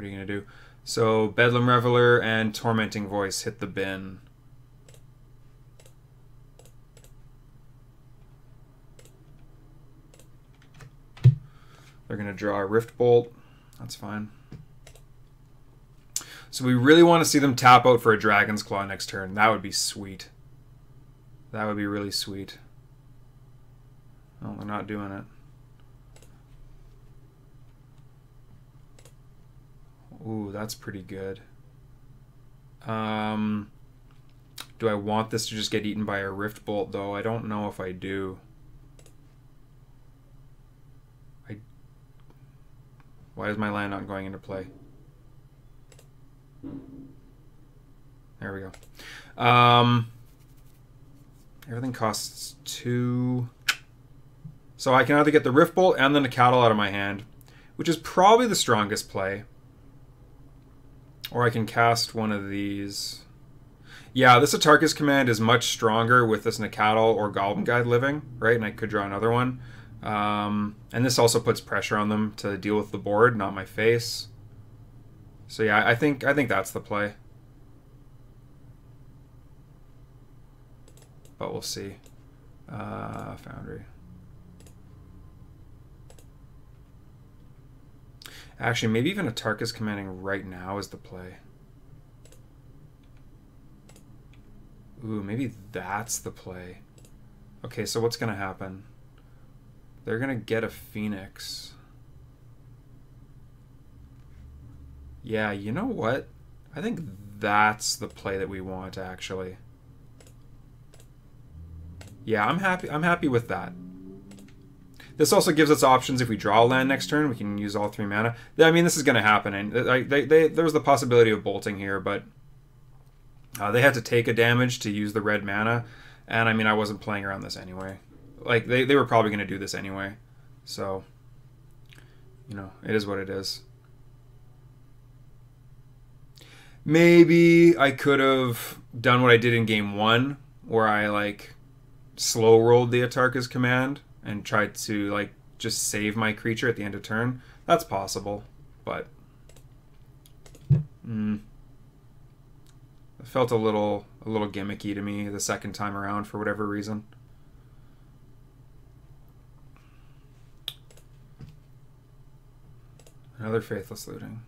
you going to do? So Bedlam Reveler and Tormenting Voice hit the bin. They're going to draw a Rift Bolt. That's fine. So we really want to see them tap out for a Dragon's Claw next turn. That would be sweet. That would be really sweet. Oh, they're not doing it. Ooh, that's pretty good. Do I want this to just get eaten by a Rift Bolt, though? I don't know if I do. Why is my land not going into play? There we go. Everything costs 2. So I can either get the Rift Bolt and then the Cattle out of my hand, which is probably the strongest play. Or I can cast one of these. Yeah, this Atarka's Command is much stronger with this Nacatl or Goblin Guide living, right? And I could draw another one. And this also puts pressure on them to deal with the board, not my face. So yeah, I think that's the play. But we'll see. Foundry. Actually, maybe even Atarka's Commanding right now is the play. Ooh, maybe that's the play. Okay, so what's going to happen? They're going to get a Phoenix. Yeah, you know what? I think that's the play that we want, actually. Yeah, I'm happy with that. This also gives us options. If we draw a land next turn, we can use all 3 mana. I mean, this is going to happen, and there was the possibility of bolting here, but they had to take a damage to use the red mana, and I mean, I wasn't playing around this anyway. Like, they were probably going to do this anyway, so, you know, it is what it is. Maybe I could have done what I did in game 1, where I like slow rolled the Atarka's command and tried to like just save my creature at the end of turn. That's possible, but it felt a little gimmicky to me the second time around for whatever reason. Another Faithless Looting.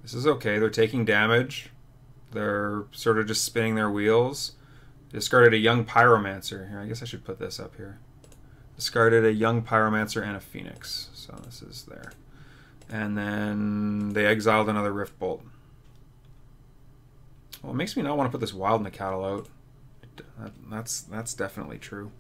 This is okay. They're taking damage. They're sort of just spinning their wheels. Discarded a Young Pyromancer. Here, I guess I should put this up here. Discarded a Young Pyromancer and a Phoenix. So this is there. And then they exiled another Rift Bolt. Well, it makes me not want to put this Wild Nacatl out. That's definitely true.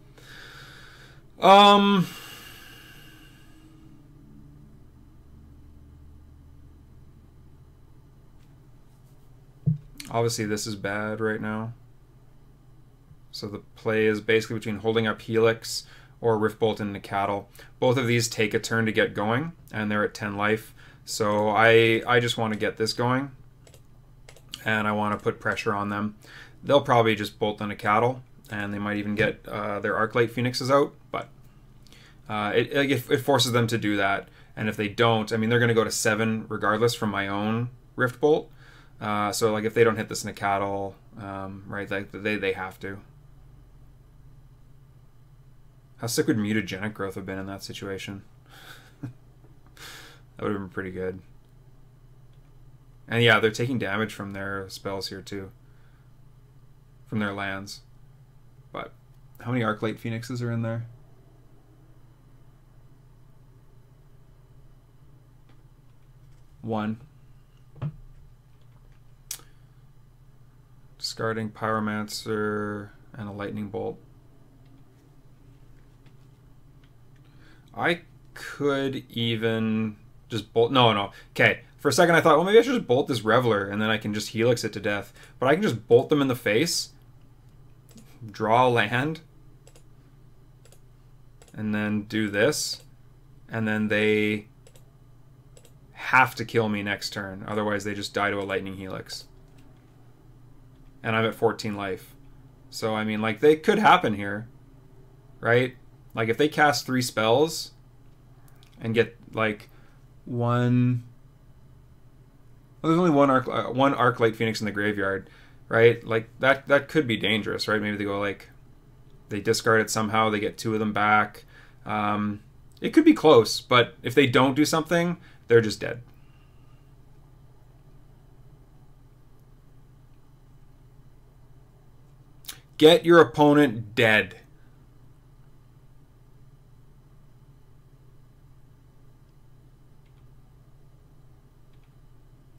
Obviously this is bad right now. So the play is basically between holding up Helix or Riftbolt and Nacatl. Both of these take a turn to get going, and they're at 10 life. So I just want to get this going, and I want to put pressure on them. They'll probably just bolt the Nacatl, and they might even get their Arclight Phoenixes out, but it forces them to do that. And if they don't, I mean, they're going to go to 7 regardless from my own Riftbolt. So like if they don't hit this Nacatl, right, like they have to. How sick would Mutagenic Growth have been in that situation? That would have been pretty good. And yeah, they're taking damage from their spells here too. From their lands. But how many Arclight Phoenixes are in there? One. Discarding Pyromancer and a Lightning Bolt. I could even just bolt. No. Okay. For a second I thought, well, maybe I should just bolt this Reveler and then I can just Helix it to death. But I can just bolt them in the face, draw a land, and then do this. And then they have to kill me next turn. Otherwise they just die to a Lightning Helix. And I'm at 14 life. So, I mean, like, they could happen here. Right? Like, if they cast 3 spells and get, like, one... Well, there's only one Arclight Phoenix in the graveyard, right? Like, that could be dangerous, right? Maybe they go, like... They discard it somehow, they get 2 of them back. It could be close, but if they don't do something, they're just dead. Get your opponent dead.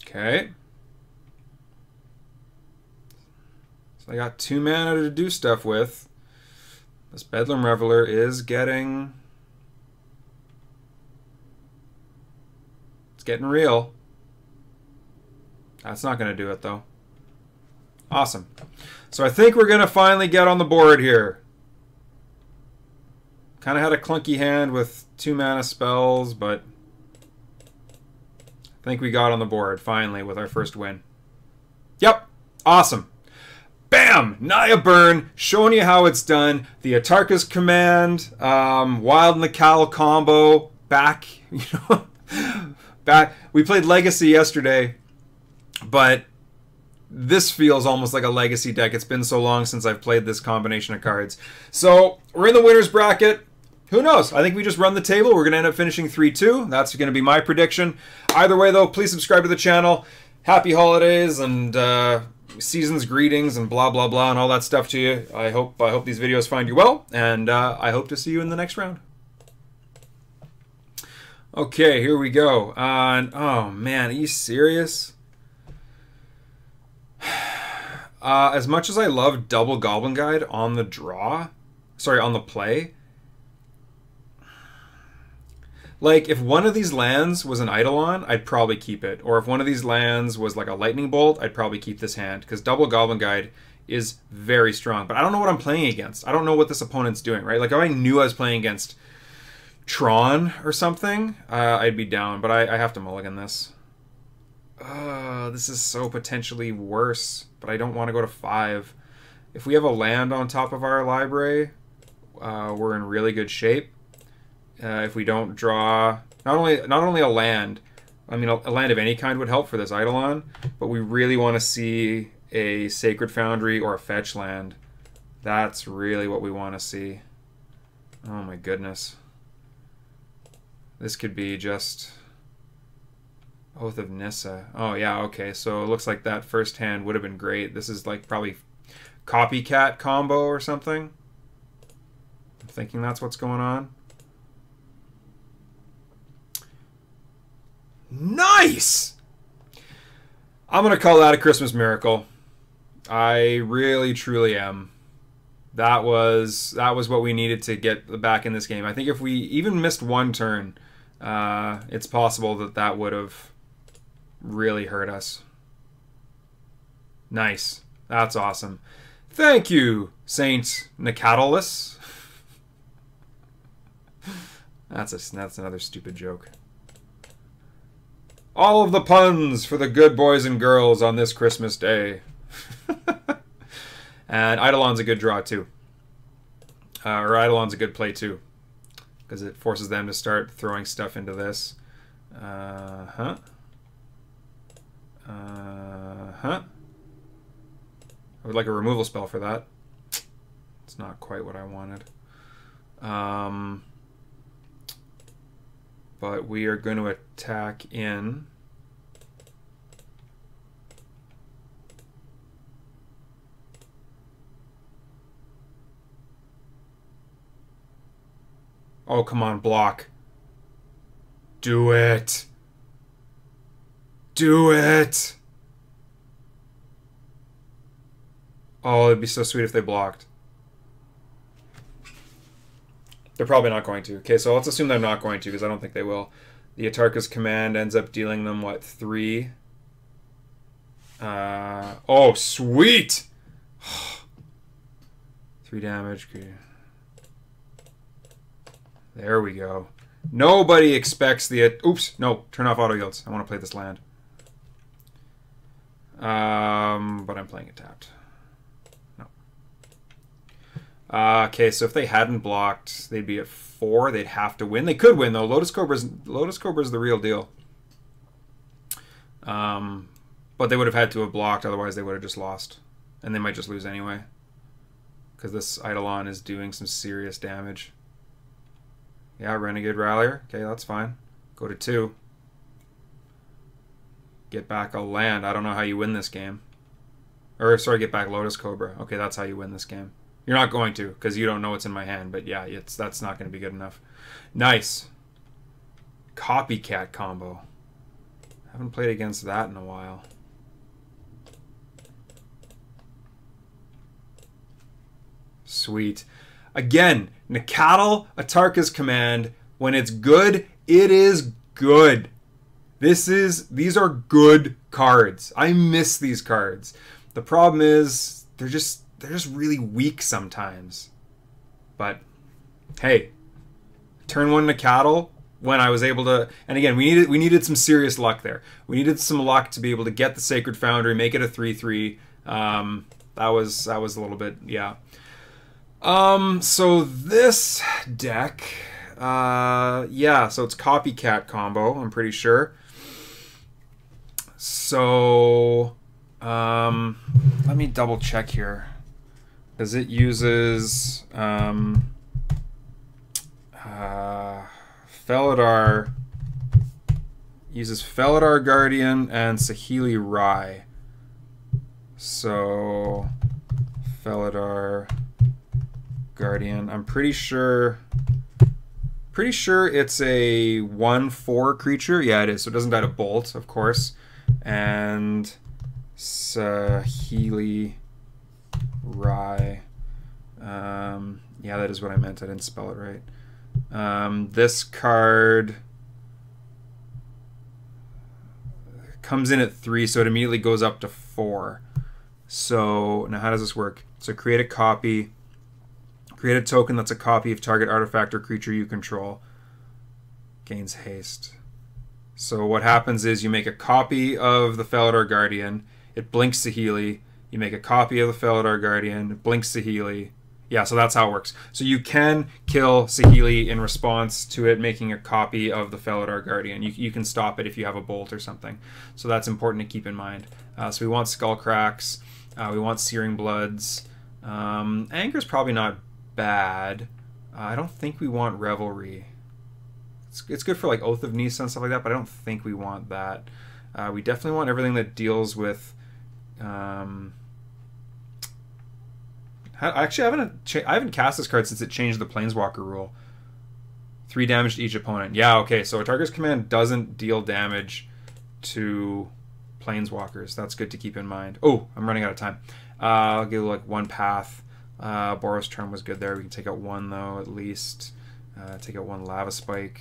Okay. So I got 2 mana to do stuff with. This Bedlam Reveler is getting... It's getting real. That's not going to do it, though. Awesome. So I think we're going to finally get on the board here. Kind of had a clunky hand with 2 mana spells, but I think we got on the board finally with our first win. Yep. Awesome. Bam! Naya Burn, showing you how it's done. The Atarka's command, Wild Nacatl combo, back, back. We played Legacy yesterday, but this feels almost like a Legacy deck. It's been so long since I've played this combination of cards. So we're in the winner's bracket. Who knows? I think we just run the table. We're going to end up finishing 3-2. That's going to be my prediction. Either way, though, please subscribe to the channel. Happy holidays and season's greetings and blah, blah, blah, and all that stuff to you. I hope these videos find you well, and I hope to see you in the next round. Okay, here we go. Oh, man, are you serious? As much as I love Double Goblin Guide on the draw, sorry, on the play, like, if one of these lands was an Eidolon, I'd probably keep it. Or if one of these lands was like a Lightning Bolt, I'd probably keep this hand, because Double Goblin Guide is very strong. But I don't know what I'm playing against. I don't know what this opponent's doing, right? Like, if I knew I was playing against, Tron or something, I'd be down. But I have to mulligan this. This is so potentially worse, but I don't want to go to 5. If we have a land on top of our library, we're in really good shape. If we don't draw, not only a land, I mean a land of any kind would help for this Eidolon, but we really want to see a Sacred Foundry or a fetch land. That's really what we want to see. Oh my goodness. This could be just Oath of Nissa. Oh yeah, okay, so it looks like that first hand would have been great. This is like probably copycat combo or something. I'm thinking that's what's going on. Nice! I'm gonna call that a Christmas miracle. I really truly am. That was what we needed to get back in this game. I think if we even missed one turn, it's possible that would have really hurt us. Nice. That's awesome. Thank you, Saint Nicatalis. That's another stupid joke. All of the puns for the good boys and girls on this Christmas day. And Eidolon's a good draw too. Or Eidolon's a good play too. Because it forces them to start throwing stuff into this. I would like a removal spell for that. It's not quite what I wanted. But we are going to attack in. Oh, come on, block. Do it. Do it. Oh, it'd be so sweet if they blocked. They're probably not going to. Okay, so let's assume they're not going to, because I don't think they will. The Atarka's command ends up dealing them, what, 3? Oh, sweet! 3 damage. There we go. Nobody expects the... Oops, no, turn off auto yields. I want to play this land. But I'm playing it tapped. No. Okay, so if they hadn't blocked, they'd be at 4. They'd have to win. They could win though. Lotus Cobra's the real deal. But they would have had to have blocked. Otherwise, they would have just lost, and they might just lose anyway. Because this Eidolon is doing some serious damage. Yeah, Renegade Rallier. Okay, that's fine. Go to 2. Get back a land. I don't know how you win this game. Or, sorry, get back Lotus Cobra. Okay, that's how you win this game. You're not going to, because you don't know what's in my hand. But yeah, that's not going to be good enough. Nice. Copycat combo. Haven't played against that in a while. Sweet. Again, Nicatl Atarka's command. When it's good, it is good. These are good cards. I miss these cards. The problem is they're just really weak sometimes. But hey, turn 1 Nicatl when I was able to, and again, we needed some serious luck there. We needed some luck to be able to get the Sacred Foundry, make it a 3/3. That was a little bit, yeah. So this deck, yeah, so it's copycat combo, I'm pretty sure. So, let me double check here, because it uses, Felidar, Guardian and Saheeli Rai. So, Felidar Guardian. I'm pretty sure it's a 1/4 creature. Yeah, it is. So it doesn't die to bolt, of course. And Saheeli Rai. Yeah, that is what I meant. I didn't spell it right. This card comes in at 3, so it immediately goes up to 4. So now how does this work? So create a copy. Create a token that's a copy of target artifact or creature you control. Gains haste. So what happens is you make a copy of the Felidar Guardian, it blinks Saheeli, you make a copy of the Felidar Guardian, it blinks Saheeli. Yeah, so that's how it works. So you can kill Saheeli in response to it making a copy of the Felidar Guardian. You can stop it if you have a bolt or something. So that's important to keep in mind. So we want Skull Cracks, we want Searing Bloods. Anger's probably not bad. I don't think we want Revelry. It's good for like Oath of Nisa and stuff like that, but I don't think we want that. We definitely want everything that deals with... Actually, I haven't cast this card since it changed the Planeswalker rule. 3 damage to each opponent. Yeah, okay, so a target's command doesn't deal damage to Planeswalkers. That's good to keep in mind. Oh, I'm running out of time. I'll give like 1 path. Boros Charm was good there. We can take out 1 though, at least. Take out 1 Lava Spike.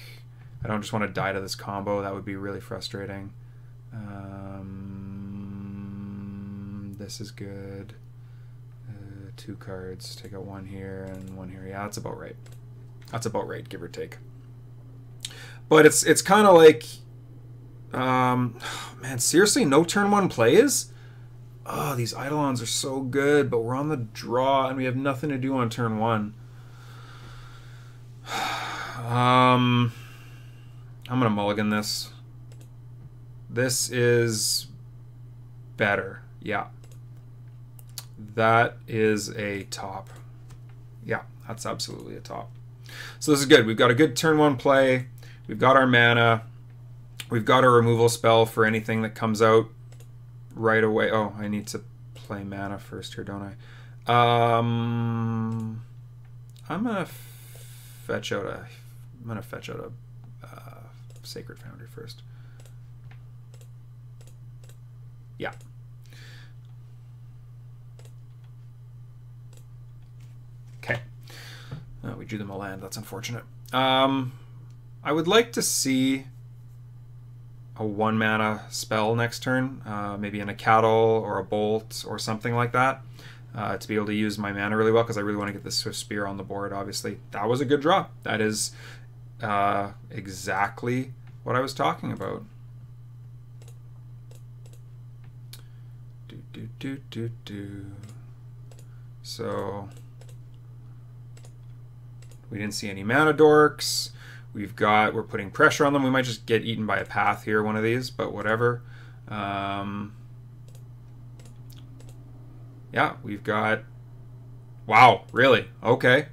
I don't just want to die to this combo. That would be really frustrating. This is good. 2 cards. Take out 1 here and 1 here. Yeah, that's about right. That's about right, give or take. But it's kind of like, man, seriously, no turn 1 plays? Oh, these Eidolons are so good, but we're on the draw and we have nothing to do on turn 1. I'm gonna mulligan this. This is better. Yeah. That is a top. Yeah, that's absolutely a top. So this is good. We've got a good turn 1 play. We've got our mana. We've got a removal spell for anything that comes out right away. Oh, I need to play mana first here, don't I? I'm gonna fetch out a Sacred Foundry first. Yeah. Okay. We drew them a land. That's unfortunate. I would like to see a 1 mana spell next turn, maybe in a Cattle or a Bolt or something like that, to be able to use my mana really well, because I really want to get this Swift Spear on the board, obviously. That was a good draw. That is exactly what I was talking about. So we didn't see any mana dorks. We're putting pressure on them. We might just get eaten by a path here, one of these, but whatever. Yeah, we've got... Wow, really? Okay.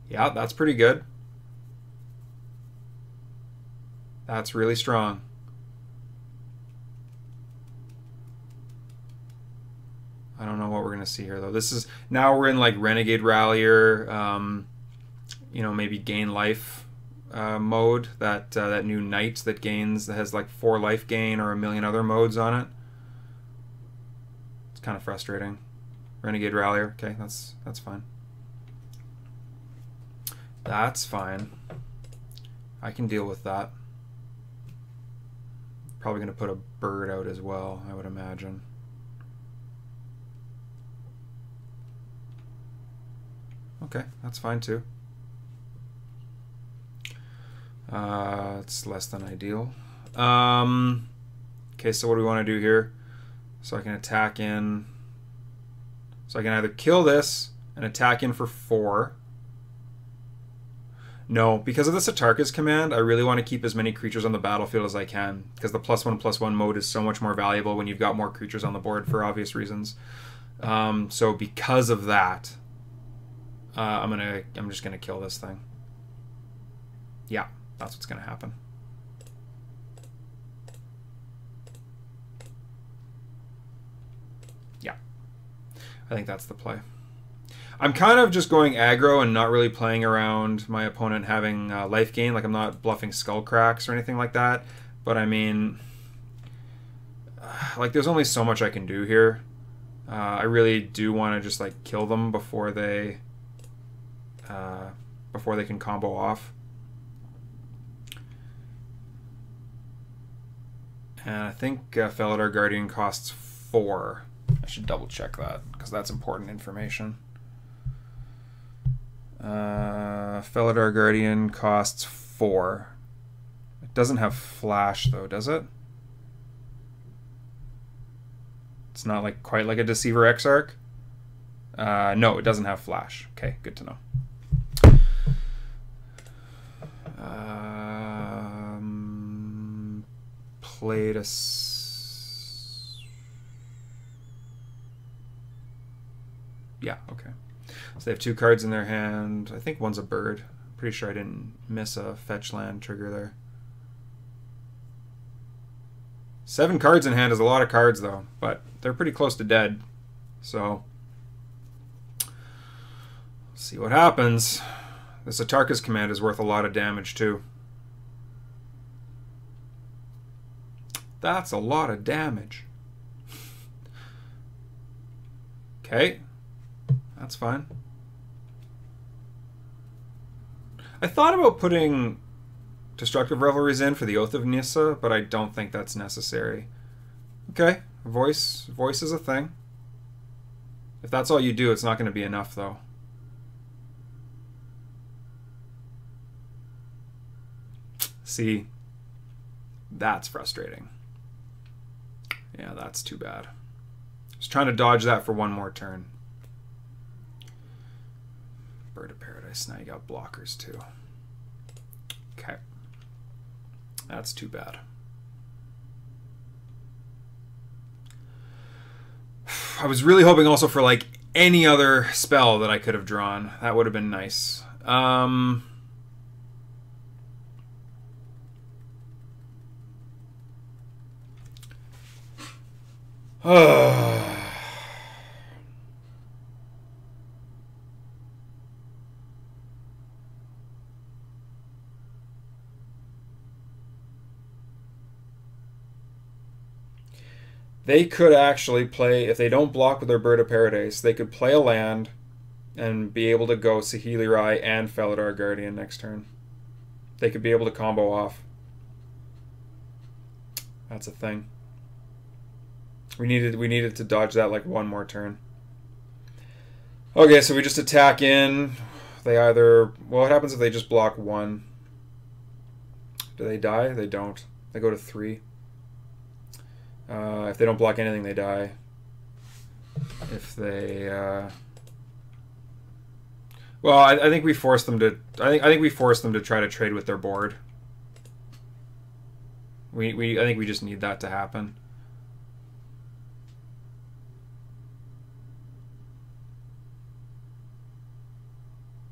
Yeah, that's pretty good. That's really strong. I don't know what we're going to see here, though. This is... Now we're in, like, Renegade Rallier, you know, maybe gain life mode. That new Knight that has, like, 4 life gain or a million other modes on it. It's kind of frustrating. Renegade Rallier. Okay, that's fine. That's fine. I can deal with that. Probably going to put a bird out as well, I would imagine. Okay, that's fine too. It's less than ideal. Okay, so what do we want to do here? So I can attack in. So I can either kill this and attack in for 4. No, because of the Satarka's command, I really want to keep as many creatures on the battlefield as I can, because the +1/+1 mode is so much more valuable when you've got more creatures on the board for obvious reasons. So because of that, I'm just gonna kill this thing. Yeah, that's what's gonna happen. Yeah, I think that's the play. I'm kind of just going aggro and not really playing around my opponent having life gain. Like, I'm not bluffing Skull Cracks or anything like that. But I mean, like, there's only so much I can do here. I really do want to just like kill them before they can combo off. And I think Felidar Guardian costs 4. I should double check that because that's important information. Felidar Guardian costs 4. It doesn't have flash though, does it? It's not like quite like a Deceiver Exarch. No, it doesn't have flash. Okay, good to know. Played a... Yeah, okay. So they have 2 cards in their hand. I think one's a bird. I'm pretty sure I didn't miss a fetch land trigger there. 7 cards in hand is a lot of cards, though, but they're pretty close to dead. So, let's see what happens. This Atarka's command is worth a lot of damage, too. That's a lot of damage. Okay. That's fine. I thought about putting Destructive Revelries in for the Oath of Nissa, but I don't think that's necessary. Okay. Voice is a thing. If that's all you do, it's not going to be enough, though. See, that's frustrating. Yeah, that's too bad. I was trying to dodge that for one more turn. Bird of Paradise. Now you got blockers too. Okay. That's too bad. I was really hoping also for like any other spell that I could have drawn. That would have been nice. They could actually play, if they don't block with their Bird of Paradise, they could play a land and be able to go Saheeli Rai and Felidar Guardian next turn. They could be able to combo off. That's a thing. We needed to dodge that like one more turn. Okay, so we just attack in. They either... Well, what happens if they just block 1? Do they die? They don't. They go to 3. If they don't block anything, they die. If they... Well, I think we forced them to... I think we forced them to try to trade with their board. I think we just need that to happen.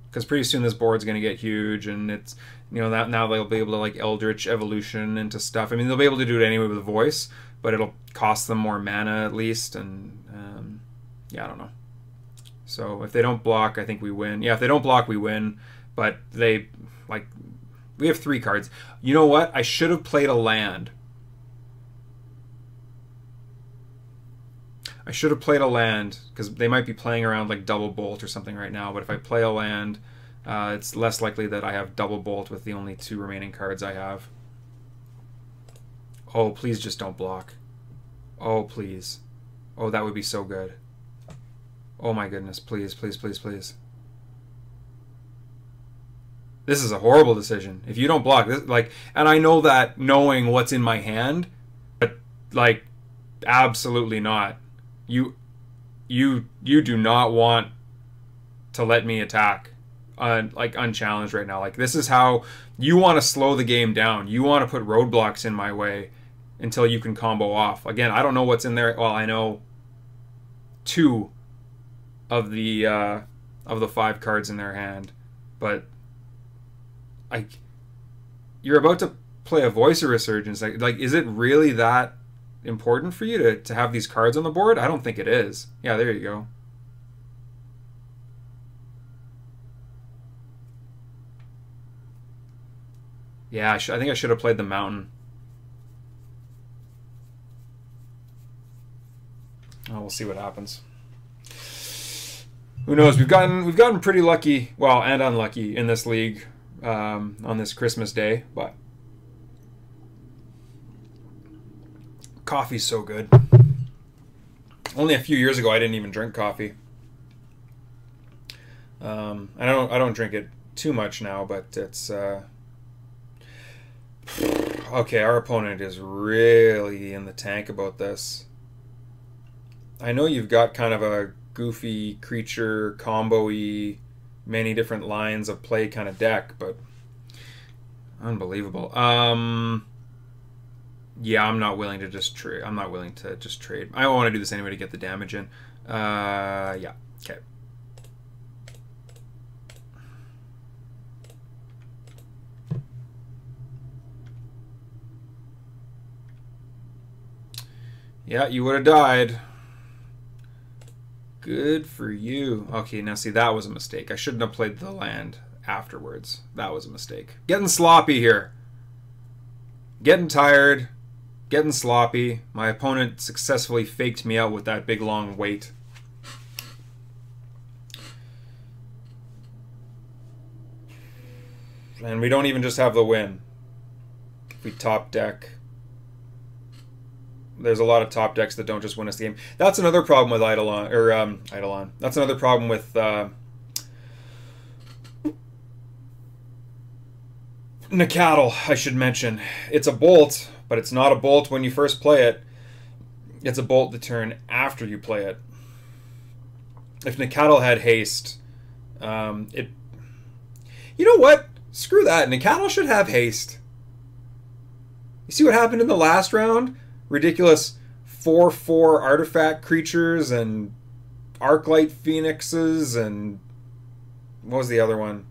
Because pretty soon this board's going to get huge, and it's, you know, that now they'll be able to like Eldritch Evolution into stuff. I mean, they'll be able to do it anyway with a voice, but it'll cost them more mana at least, and yeah, I don't know. So if they don't block, I think we win. Yeah, if they don't block, we win. But they, like, we have 3 cards. You know what? I should have played a land. I should have played a land, because they might be playing around like Double Bolt or something right now, but if I play a land, it's less likely that I have Double Bolt with the only 2 remaining cards I have. Oh, please just don't block. Oh, please. Oh, that would be so good. Oh my goodness, please, please, please, please. This is a horrible decision. If you don't block this, like, and I know that knowing what's in my hand, but like, absolutely not. You do not want to let me attack like unchallenged right now. Like, this is how you want to slow the game down. You want to put roadblocks in my way until you can combo off. Again, I don't know what's in there. Well, I know 2 of the 5 cards in their hand, but you're about to play a Voice of Resurgence. Like, is it really that important for you to have these cards on the board? I don't think it is. Yeah, there you go. Yeah, I think I should have played the Mountain. Oh, we'll see what happens. Who knows? We've gotten pretty lucky, well, and unlucky in this league on this Christmas Day, but coffee's so good. Only a few years ago, I didn't even drink coffee. I don't drink it too much now, but it's okay. Our opponent is really in the tank about this. I know you've got kind of a goofy creature combo-y, many different lines of play kind of deck, but unbelievable. Yeah, I'm not willing to just trade. I'm not willing to just trade. I want to do this anyway to get the damage in. Yeah. Okay. Yeah, you would have died. Good for you. Okay, now see, that was a mistake. I shouldn't have played the land afterwards. That was a mistake. Getting sloppy here. Getting tired. Getting sloppy. My opponent successfully faked me out with that big long wait. And we don't even just have the win. If we top deck. There's a lot of top decks that don't just win us the game. That's another problem with Eidolon, or Eidolon. That's another problem with Nacatl, I should mention. It's a bolt, but it's not a bolt when you first play it. It's a bolt the turn after you play it. If Nacatl had haste, it... You know what? Screw that. Nacatl should have haste. You see what happened in the last round? Ridiculous 4/4 artifact creatures and Arclight Phoenixes and... What was the other one?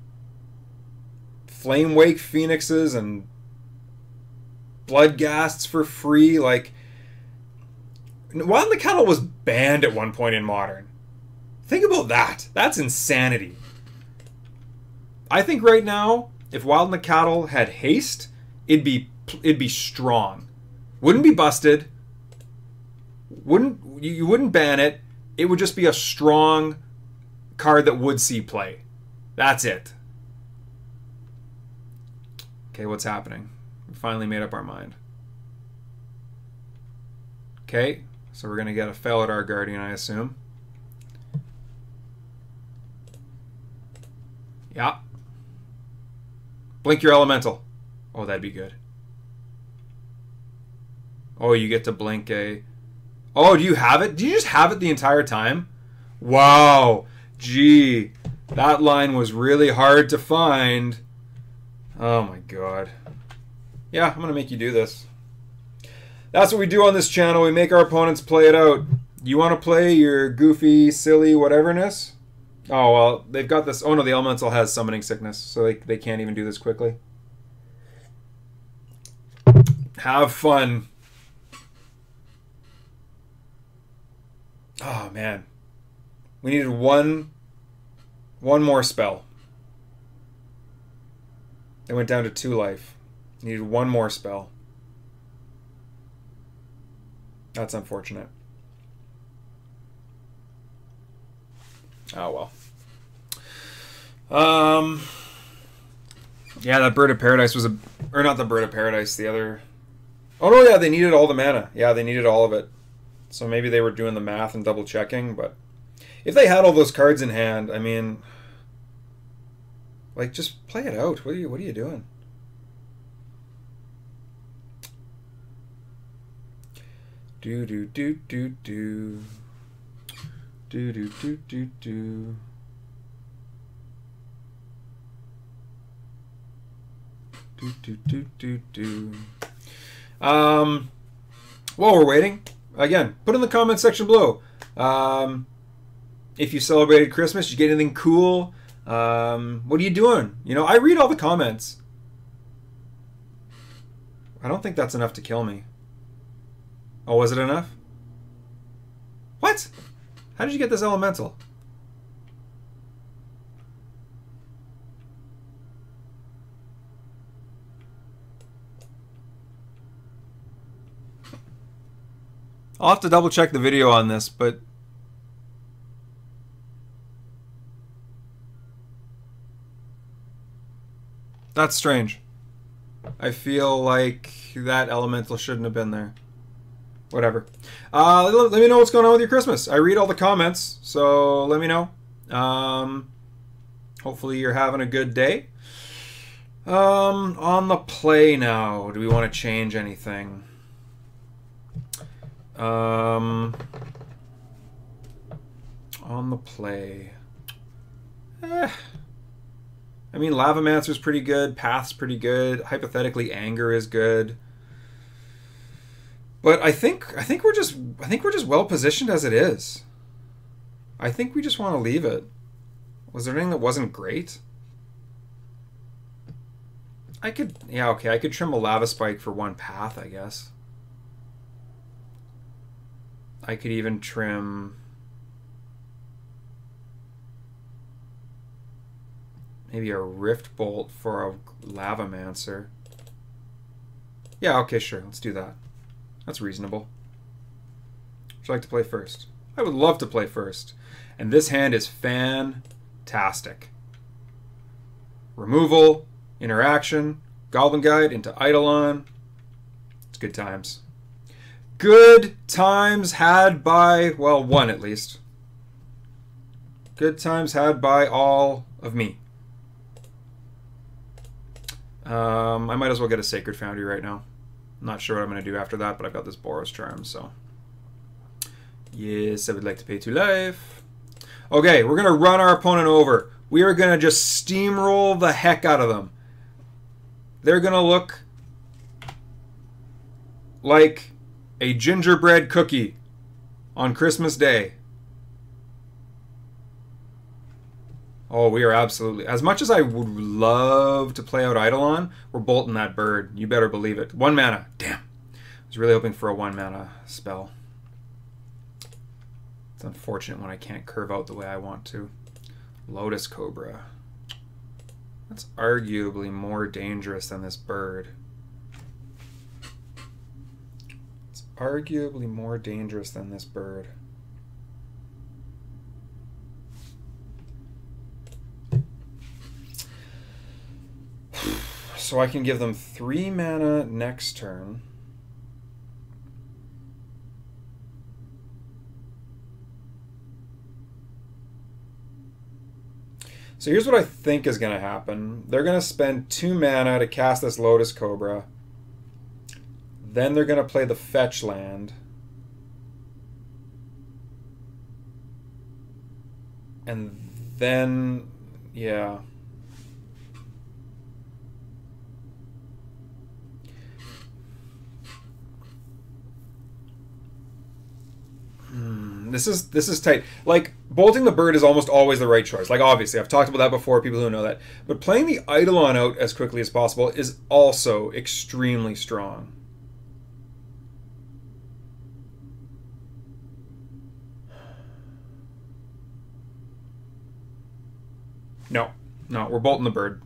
Flame Wake Phoenixes and Bloodghasts for free. Like, Wild Nacatl was banned at one point in Modern. Think about that. That's insanity. I think right now, if Wild Nacatl had haste, it'd be strong. Wouldn't be busted. You wouldn't ban it. It would just be a strong card that would see play. That's it. Okay, what's happening? We finally made up our mind. Okay, so we're gonna get a Felidar Guardian, I assume. Yeah. Blink your elemental. Oh, that'd be good. Oh, you get to blink a... Oh, do you have it? Do you just have it the entire time? Wow. Gee. That line was really hard to find. Oh my god. Yeah, I'm going to make you do this. That's what we do on this channel. We make our opponents play it out. You want to play your goofy, silly whateverness? Oh, well, they've got this... Oh no, the Elemental has Summoning Sickness, so they can't even do this quickly. Have fun. Oh, man. We needed one more spell. They went down to 2 life. Needed one more spell. That's unfortunate. Oh, well. Yeah, that Bird of Paradise was a... Or not the Bird of Paradise, the other... Oh, no, yeah, they needed all the mana. Yeah, they needed all of it. So maybe they were doing the math and double checking, but if they had all those cards in hand, I mean, like, just play it out. What are you doing? Do do do do do do do do do do. Do do do do do. While we're waiting, again, put in the comment section below. If you celebrated Christmas, did you get anything cool? What are you doing? You know, I read all the comments. I don't think that's enough to kill me. Oh, was it enough? What? How did you get this elemental? I'll have to double check the video on this, but that's strange. I feel like that elemental shouldn't have been there. Whatever. Let me know what's going on with your Christmas. I read all the comments, so let me know. Hopefully you're having a good day. On the play now, do we want to change anything? On the play. I mean, Lavamancer's pretty good. Path's pretty good. Hypothetically, Anger is good. But I think we're just well positioned as it is. I think we just want to leave it. Was there anything that wasn't great? I could, yeah, okay, I could trim a Lava Spike for 1 path, I guess. I could even trim maybe a Rift Bolt for a Lavamancer. Yeah, okay, sure, let's do that. That's reasonable. Would you like to play first? I would love to play first. And this hand is fantastic. Removal, interaction, Goblin Guide into Eidolon. It's good times. Good times had by, well, one at least. Good times had by all of me. I might as well get a Sacred Foundry right now. I'm not sure what I'm going to do after that, but I've got this Boros Charm, so. Yes, I would like to pay 2 life. Okay, we're going to run our opponent over. We are going to just steamroll the heck out of them. They're going to look like a gingerbread cookie on Christmas Day. Oh, we are absolutely... As much as I would love to play out Eidolon, we're bolting that bird. You better believe it. 1 mana. Damn. I was really hoping for a 1 mana spell. It's unfortunate when I can't curve out the way I want to. Lotus Cobra. That's arguably more dangerous than this bird. It's arguably more dangerous than this bird. So I can give them 3 mana next turn. So here's what I think is going to happen. They're going to spend 2 mana to cast this Lotus Cobra. Then they're going to play the fetch land. And then, yeah. This is tight. Like, bolting the bird is almost always the right choice. Like, obviously, I've talked about that before, people who know that. But playing the Eidolon out as quickly as possible is also extremely strong. No, we're bolting the bird.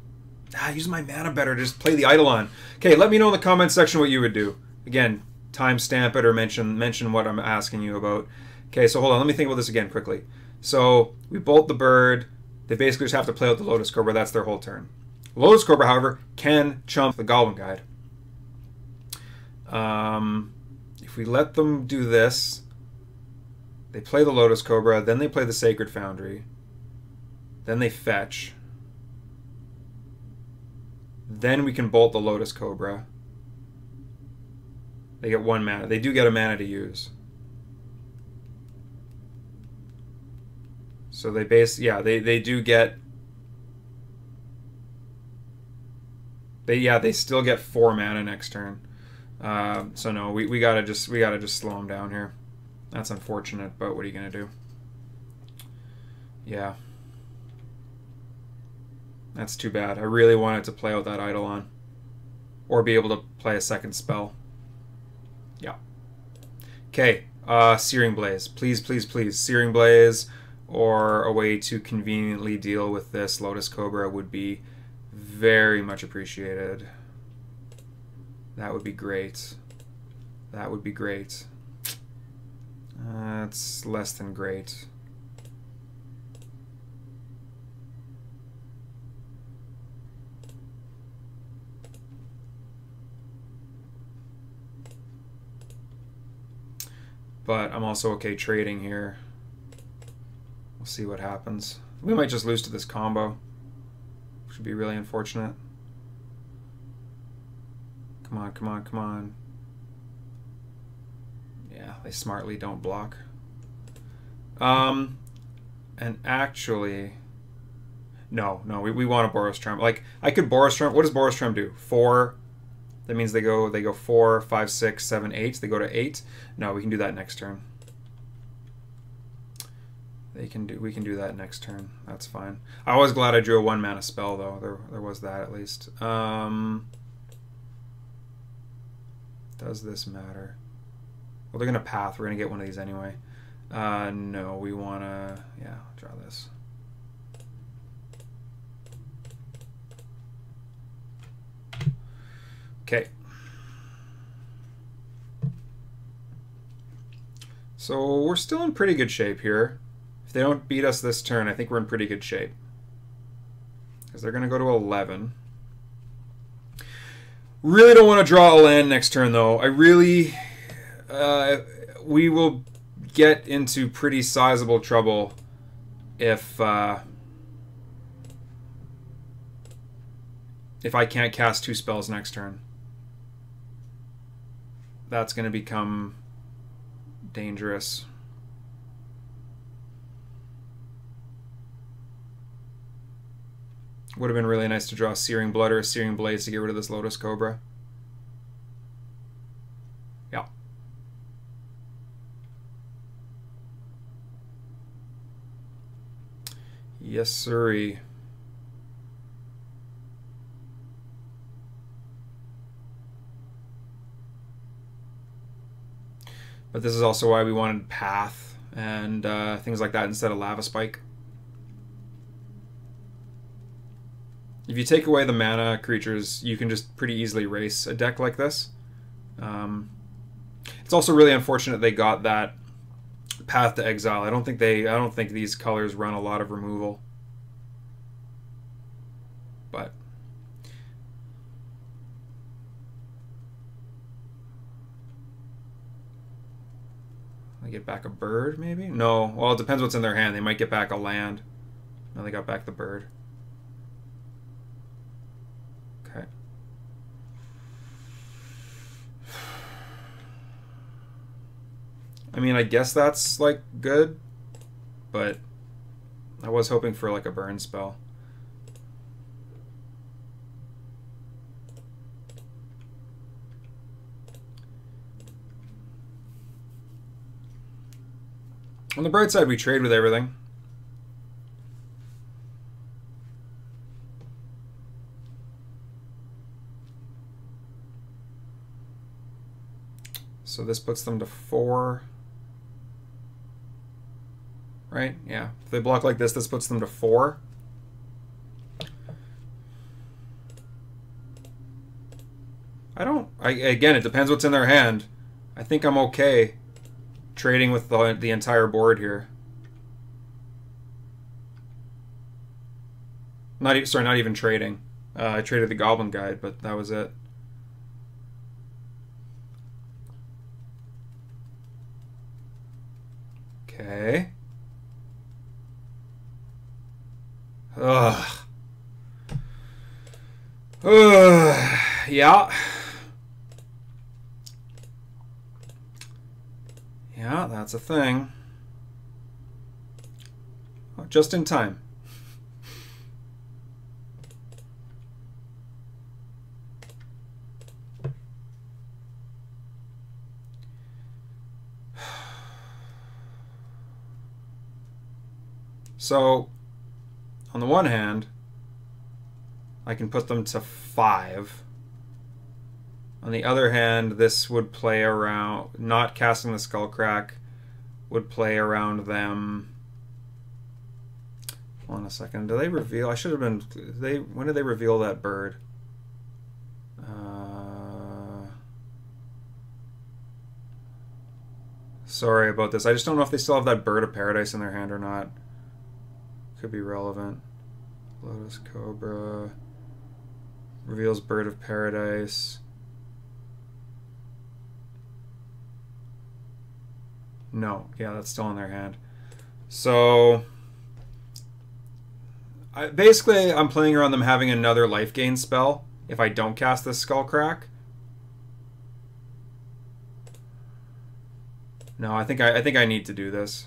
Use my mana better to just play the Eidolon. Okay, let me know in the comments section what you would do. Again, timestamp it or mention what I'm asking you about. Okay, so hold on. Let me think about this again quickly. So we bolt the bird. They basically just have to play out the Lotus Cobra. That's their whole turn. Lotus Cobra, however, can chump the Goblin Guide. If we let them do this, they play the Lotus Cobra, then they play the Sacred Foundry, then they fetch. Then we can bolt the Lotus Cobra. They get 1 mana. They do get a mana to use. So they they do get... They still get 4 mana next turn. So no, we gotta just slow them down here. That's unfortunate, but what are you gonna do? Yeah. That's too bad. I really wanted to play out that Eidolon. Or be able to play a second spell. Yeah. Okay, Searing Blaze. Please, please, please. Searing Blaze or a way to conveniently deal with this Lotus Cobra would be very much appreciated. That would be great. That would be great. It's less than great. But I'm also okay trading here. We'll see what happens. We might just lose to this combo. which would be really unfortunate. Come on, come on, come on. Yeah, they smartly don't block. And actually, no, we want a Boros Charm. Like, I could Boros Charm. What does Boros Charm do? 4. That means they go 4, 5, 6, 7, 8. They go to 8. No, we can do that next turn. We can do that next turn. That's fine. I was glad I drew a 1 mana spell though. There was that at least. Does this matter? Well, they're gonna path. We're gonna get one of these anyway. No, we wanna, yeah, draw this. Okay. So we're still in pretty good shape here. If they don't beat us this turn, I think we're in pretty good shape. Because they're going to go to 11. Really don't want to draw a land next turn, though. I really... we will get into pretty sizable trouble if I can't cast 2 spells next turn. That's going to become dangerous. Would have been really nice to draw a Searing Blood or a Searing Blaze to get rid of this Lotus Cobra. Yeah. Yes, sirree. But this is also why we wanted Path and things like that instead of Lava Spike. If you take away the mana creatures, you can just pretty easily race a deck like this. It's also really unfortunate they got that Path to Exile. I don't think these colors run a lot of removal. But they get back a bird, maybe? No. Well, it depends what's in their hand. They might get back a land. No, they got back the bird. Okay. I mean, I guess that's, like, good. But I was hoping for, like, a burn spell. On the bright side, we trade with everything. So this puts them to 4. Right? Yeah. If they block like this puts them to 4. Again, it depends what's in their hand. I think I'm okay trading with the entire board here. Not even trading. I traded the Goblin Guide, but that was it. Okay. Ugh. Yeah. Yeah, that's a thing. Oh, just in time. So, on the one hand, I can put them to 5. On the other hand, this would play around, not casting the Skullcrack would play around them. Hold on a second. Do they reveal? I should have been. When did they reveal that bird? Sorry about this. I just don't know if they still have that Bird of Paradise in their hand or not. Could be relevant. Lotus Cobra reveals Bird of Paradise. No, yeah, that's still in their hand. So Basically, I'm playing around them having another life gain spell if I don't cast this Skullcrack. No, I think I need to do this.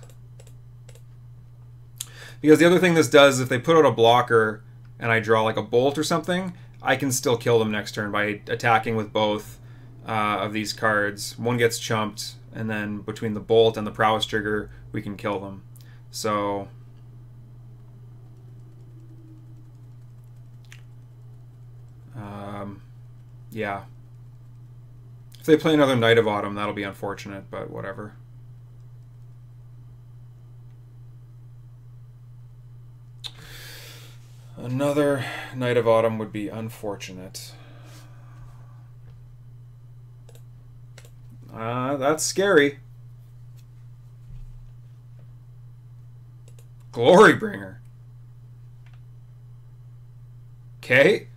Because the other thing this does, if they put out a blocker and I draw like a bolt or something, I can still kill them next turn by attacking with both of these cards. One gets chumped, and then between the bolt and the prowess trigger, we can kill them. So yeah. If they play another Knight of Autumn, that'll be unfortunate, but whatever. Another Knight of Autumn would be unfortunate. That's scary. Glorybringer. Okay.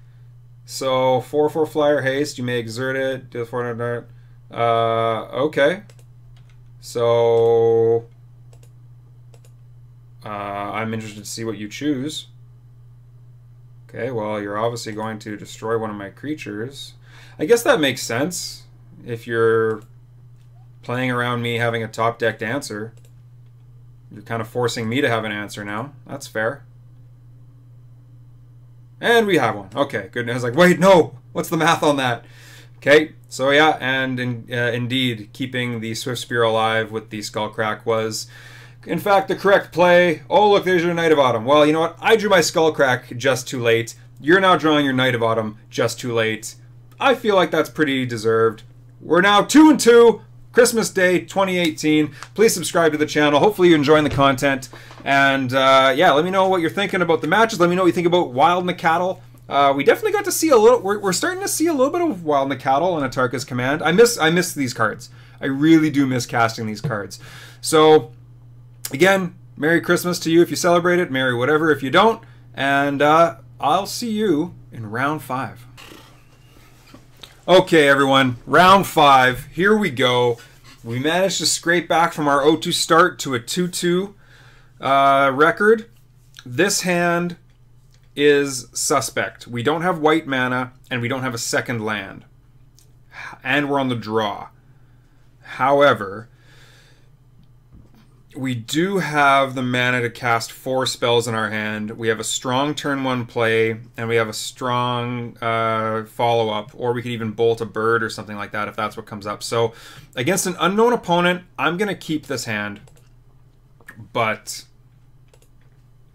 So 4/4 flyer haste. You may exert it. Deal 400 dart. Okay. So I'm interested to see what you choose. Okay. Well, you're obviously going to destroy one of my creatures. I guess that makes sense if you're playing around me having a top decked answer. You're kind of forcing me to have an answer now. That's fair. And we have one. Okay, good. I was like, wait, no. What's the math on that? Okay, so yeah, and indeed, keeping the Swift Spear alive with the Skullcrack was, in fact, the correct play. Oh, look, there's your Knight of Autumn. Well, you know what? I drew my Skullcrack just too late. You're now drawing your Knight of Autumn just too late. I feel like that's pretty deserved. We're now 2-2. Christmas Day 2018. Please subscribe to the channel. Hopefully you're enjoying the content. And yeah, let me know what you're thinking about the matches. Let me know what you think about Wild Nacatl. We definitely got to see a little. We're starting to see a little bit of Wild Nacatl on Atarka's Command. I miss these cards. I really do miss casting these cards. So again, Merry Christmas to you if you celebrate it. Merry whatever if you don't. And I'll see you in round 5. Okay, everyone, round 5. Here we go. We managed to scrape back from our 0-2 start to a 2-2 record. This hand is suspect. We don't have white mana, and we don't have a second land. And we're on the draw. However, we do have the mana to cast 4 spells in our hand. We have a strong turn 1 play, and we have a strong follow-up, or we could even bolt a bird or something like that if that's what comes up. So against an unknown opponent, I'm going to keep this hand, but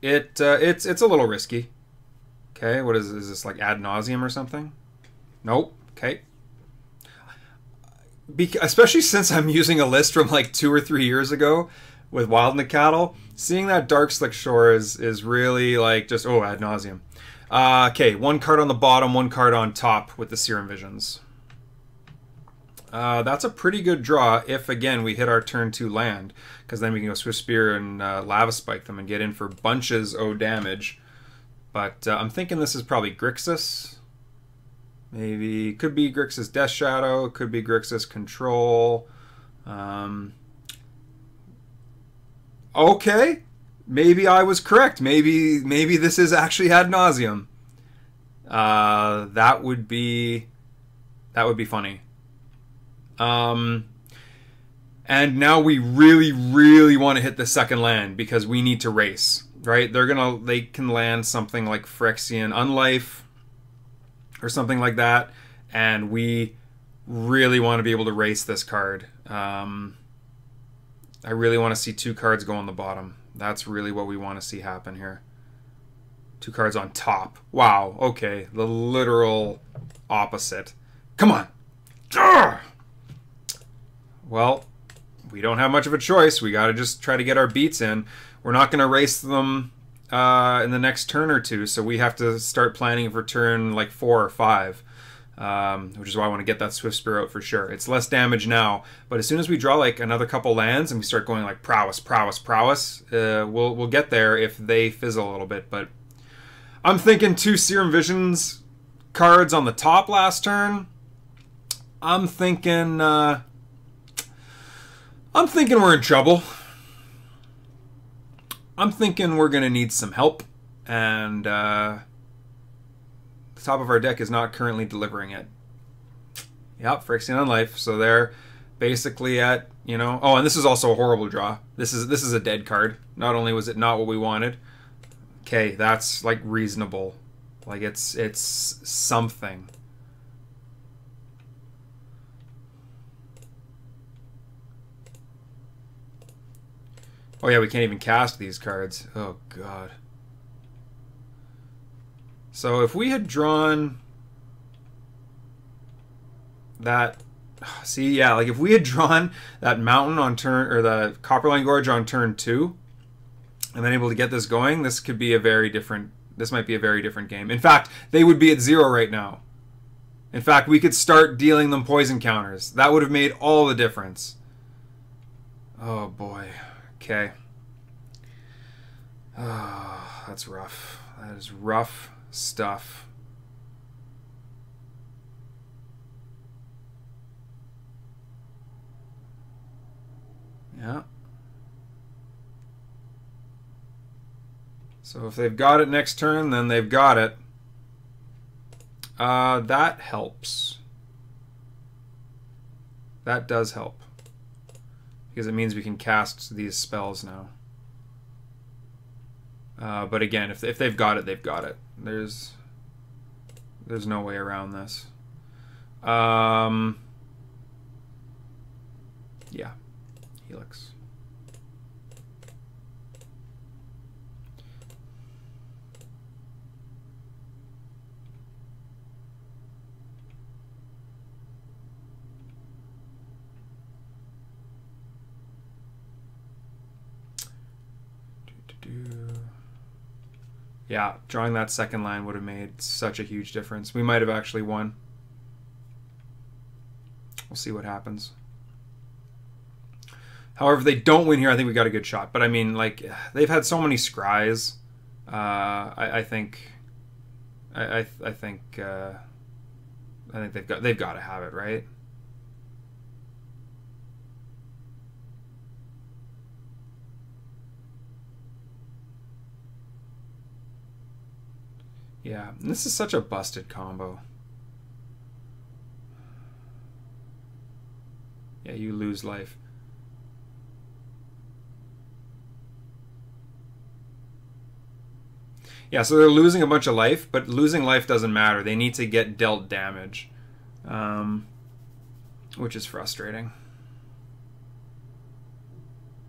it's a little risky. Okay, what is this, like ad nauseum or something? Nope. Okay. Especially since I'm using a list from like 2 or 3 years ago, with Wild Nacatl, seeing that Dark Slick Shore is really like just, oh, ad nauseum. Okay, 1 card on the bottom, 1 card on top with the Serum Visions. That's a pretty good draw if, again, we hit our turn 2 land, because then we can go Swift Spear and Lava Spike them and get in for bunches of damage. But I'm thinking this is probably Grixis. Maybe, could be Grixis Death Shadow, could be Grixis Control. Okay, maybe I was correct. Maybe this is actually ad nauseum. That would be funny. And now we really want to hit the second land because we need to race, right? They can land something like Phyrexian Unlife or something like that, and we really want to be able to race this card. I really want to see 2 cards go on the bottom. That's really what we want to see happen here. 2 cards on top. Wow, okay. The literal opposite. Come on! Urgh! Well, we don't have much of a choice. We got to just try to get our beats in. We're not going to race them in the next turn or 2, so we have to start planning for turn like 4 or 5. Which is why I want to get that Swift Spear out for sure. It's less damage now, but as soon as we draw like another couple lands and we start going like prowess, we'll get there if they fizzle a little bit. But I'm thinking 2 Serum Visions cards on the top last turn. I'm thinking we're in trouble. I'm thinking we're gonna need some help. and the top of our deck is not currently delivering it. Yep, Phyrexian on life. So they're basically at, you know... Oh, and this is also a horrible draw. This is a dead card. Not only was it not what we wanted. Okay, that's, like, reasonable. Like, it's something. Oh, yeah, we can't even cast these cards. Oh, God. So if we had drawn that... See, yeah, like if we had drawn that mountain on turn, or the Copperline Gorge on turn 2, and then able to get this going, this could be a very different... This might be a very different game. In fact, they would be at 0 right now. In fact, we could start dealing them poison counters. That would have made all the difference. Oh, boy. Okay. Oh, that's rough. That is rough stuff. Yeah. So if they've got it next turn, then they've got it. That helps. That does help. Because it means we can cast these spells now. But again, if they've got it, they've got it. There's no way around this. Yeah. Helix. Yeah, drawing that second line would have made such a huge difference. We might have actually won. We'll see what happens. However, if they don't win here, I think we got a good shot. But I mean, like, they've had so many scries. I think they've got to have it, right? Yeah, and this is such a busted combo. Yeah, you lose life. Yeah, so they're losing a bunch of life, but losing life doesn't matter. They need to get dealt damage, which is frustrating.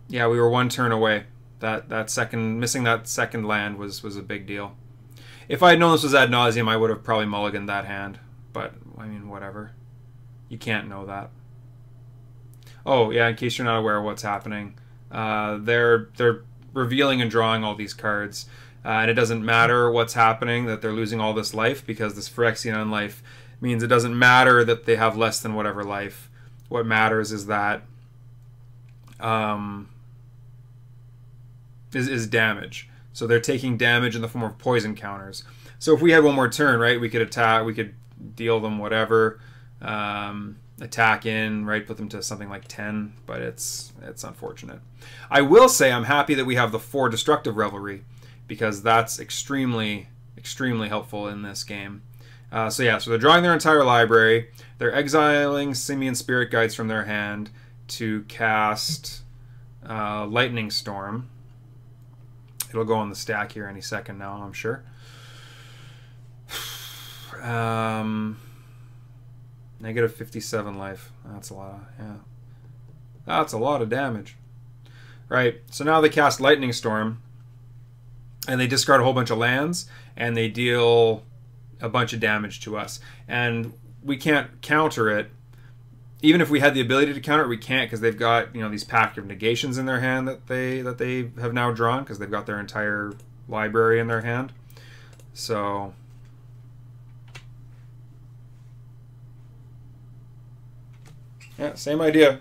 Yeah, we were one turn away. Missing that second land was a big deal. If I had known this was ad nauseum, I would have probably mulliganed that hand. But, I mean, whatever. You can't know that. Oh, yeah, in case you're not aware of what's happening. They're revealing and drawing all these cards. And it doesn't matter what's happening, that they're losing all this life, because this Phyrexian on life means it doesn't matter that they have less than whatever life. What matters is that... is damage. So they're taking damage in the form of poison counters. So if we had one more turn, right, we could attack, we could deal them whatever, attack in, right, put them to something like 10, but it's unfortunate. I will say I'm happy that we have the 4 Destructive Revelry, because that's extremely, extremely helpful in this game. So yeah, so they're drawing their entire library. They're exiling Simian Spirit Guides from their hand to cast Lightning Storm. It'll go on the stack here any second now, I'm sure. Negative 57 life. That's a lot. Yeah, that's a lot of damage. Right. So now they cast Lightning Storm, and they discard a whole bunch of lands, and they deal a bunch of damage to us. And we can't counter it. Even if we had the ability to counter it, we can't, because they've got, you know, these pack of negations in their hand that they have now drawn, because they've got their entire library in their hand. So yeah, same idea.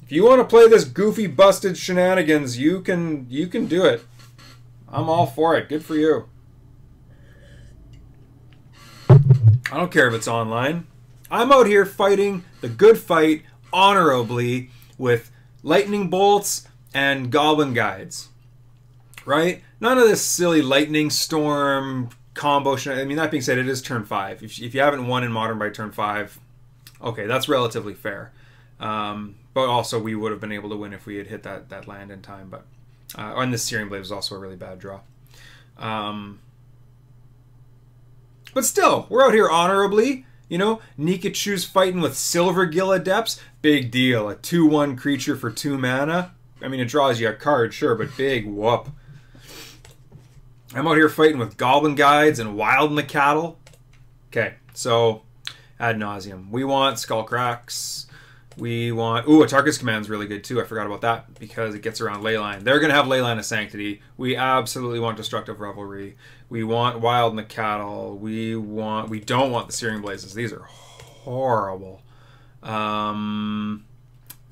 If you want to play this goofy, busted shenanigans, you can do it. I'm all for it. Good for you. I don't care if it's online. I'm out here fighting the good fight honorably with lightning bolts and goblin guides. Right? None of this silly lightning storm combo. I mean, that being said, it is turn 5. If you haven't won in Modern by turn 5, okay, that's relatively fair. But also, we would have been able to win if we had hit that land in time. But and this Searing Blade was also a really bad draw. But still, we're out here honorably. You know, Nikachu's fighting with Silvergill Adepts. Big deal. A 2/1 creature for 2 mana. I mean, it draws you a card, sure, but big whoop. I'm out here fighting with Goblin Guides and Wild Macattle. Okay, so ad nauseum. We want Skullcracks. We want... Ooh, Atarka's Command's really good too. I forgot about that because it gets around Leyline. They're going to have Leyline of Sanctity. We absolutely want Destructive Revelry. We want Wild Macattle. We don't want the Searing Blazes. These are horrible. Is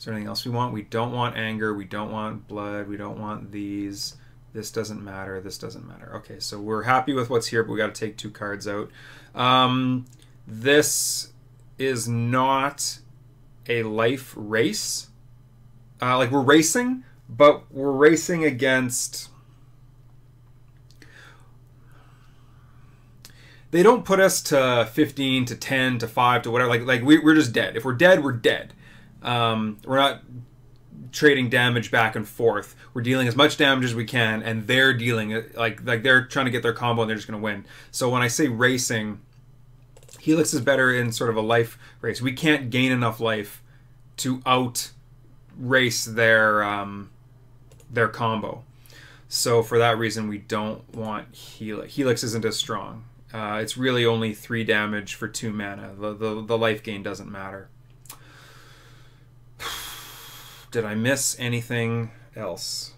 there anything else we want? We don't want Anger. We don't want Blood. We don't want these. This doesn't matter. This doesn't matter. Okay, so we're happy with what's here, but we got to take 2 cards out. This is not a life race. Like, we're racing, but we're racing against... They don't put us to 15, to 10, to 5, to whatever. Like we're just dead. If we're dead, we're dead. We're not trading damage back and forth. We're dealing as much damage as we can, and they're dealing like they're trying to get their combo and they're just going to win. So when I say racing, Helix is better in sort of a life race. We can't gain enough life to out race their combo. So for that reason, we don't want Helix. Helix isn't as strong. It's really only 3 damage for 2 mana. The life gain doesn't matter. Did I miss anything else?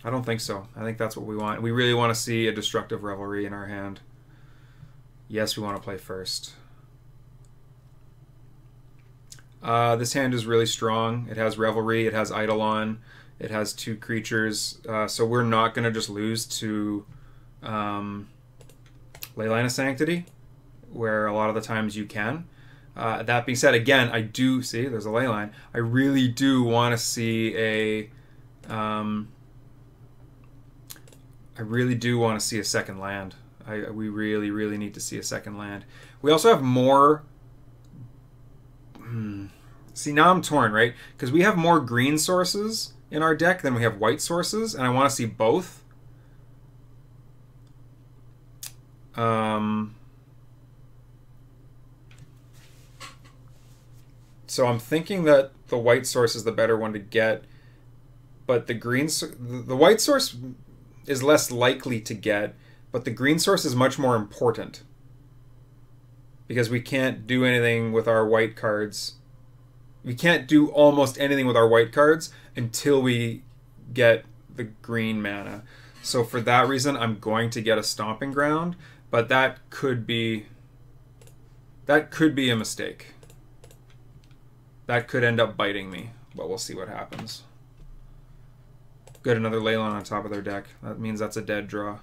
I don't think so. I think that's what we want. We really want to see a Destructive Revelry in our hand. Yes, we want to play first. This hand is really strong. It has Revelry, it has Eidolon, it has 2 creatures. So we're not going to just lose to Leyline of Sanctity, where a lot of the times you can. That being said, again, I do see there's a Leyline. I really do want to see a. I really do want to see a second land. We really need to see a second land. We also have more. See, now I'm torn, right? Because we have more green sources in our deck than we have white sources, and I want to see both. So I'm thinking that the white source is the better one to get, but the white source is less likely to get, but the green source is much more important because we can't do anything with our white cards. We can't do almost anything with our white cards until we get the green mana. So for that reason, I'm going to get a Stomping Ground, but that could be a mistake. That could end up biting me, but we'll see what happens. Good, another Leyline on top of their deck. That means that's a dead draw.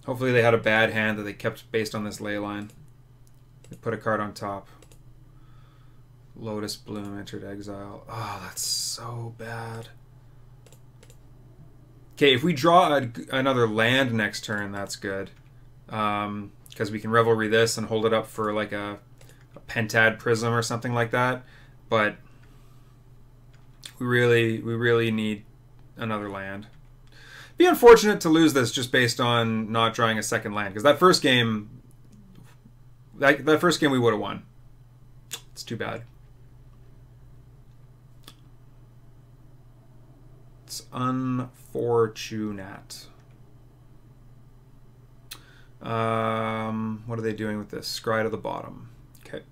Hopefully they had a bad hand that they kept based on this Leyline. They put a card on top. Lotus Bloom entered exile. Oh, that's so bad. Okay, if we draw another land next turn, that's good. Because we can Revelry this and hold it up for like a Pentad Prism or something like that. But we really need another land. Be unfortunate to lose this just based on not drawing a second land, because that first game we would have won. It's too bad. It's unfortunate. What are they doing with this? Scry to the bottom. Okay.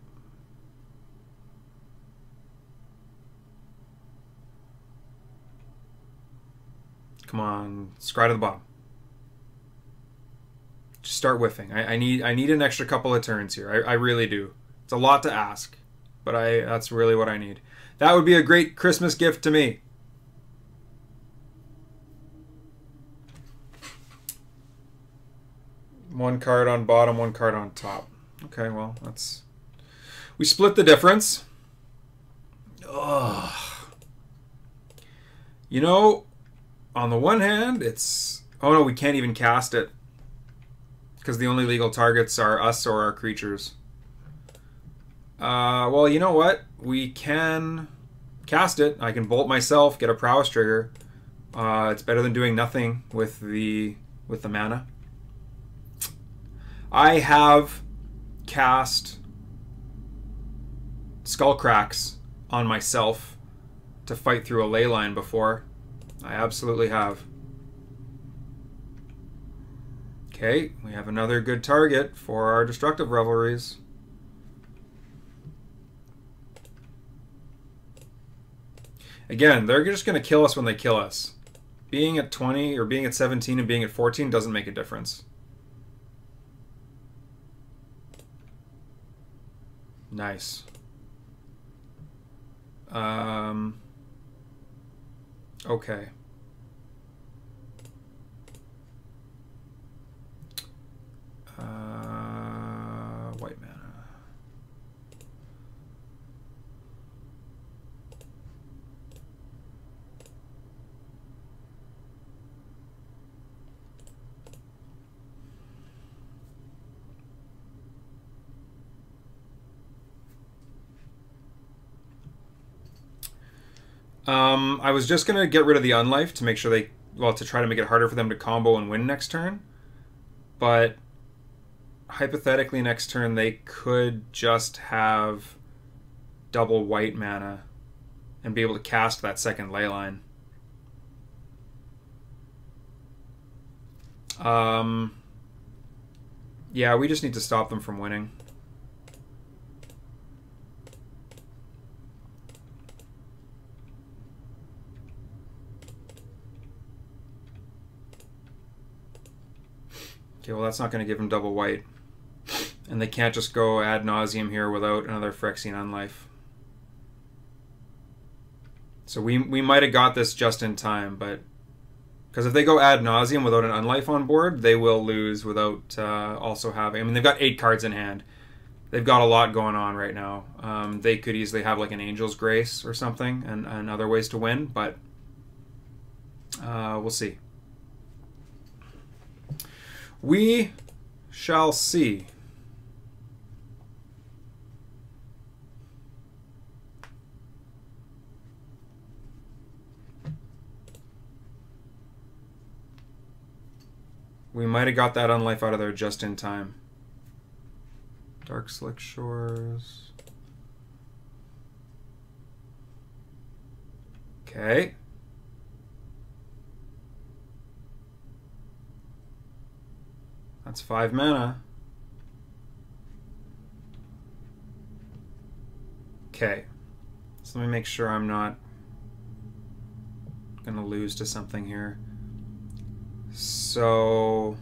Come on, scry to the bottom. Just start whiffing. I need an extra couple of turns here. I really do. It's a lot to ask, but that's really what I need. That would be a great Christmas gift to me. One card on bottom, one card on top. Okay, well, that's... We split the difference. Ugh. You know, on the one hand, it's... Oh no, we can't even cast it. Because the only legal targets are us or our creatures. Well, you know what? We can cast it. I can bolt myself, get a prowess trigger. It's better than doing nothing with the mana. I have cast Skullcracks on myself to fight through a ley line before. I absolutely have. Okay, we have another good target for our destructive revelries. Again, they're just going to kill us when they kill us. Being at 20 or being at 17 and being at 14 doesn't make a difference. Nice. Okay. White mana. I was just going to get rid of the Unlife to make sure they... Well, to try to make it harder for them to combo and win next turn. But hypothetically next turn they could just have double white mana and be able to cast that second leyline. Yeah, we just need to stop them from winning. Okay, well that's not going to give him double white. And they can't just go ad nauseum here without another Phyrexian Unlife. So we might have got this just in time, but... Because if they go ad nauseum without an Unlife on board, they will lose without also having... I mean, they've got 8 cards in hand. They've got a lot going on right now. They could easily have like an Angel's Grace or something and other ways to win, but we'll see. We shall see. We might have got that Unlife out of there just in time. Dark Slick Shores. Okay. That's 5 mana. Okay. So let me make sure I'm not going to lose to something here. So...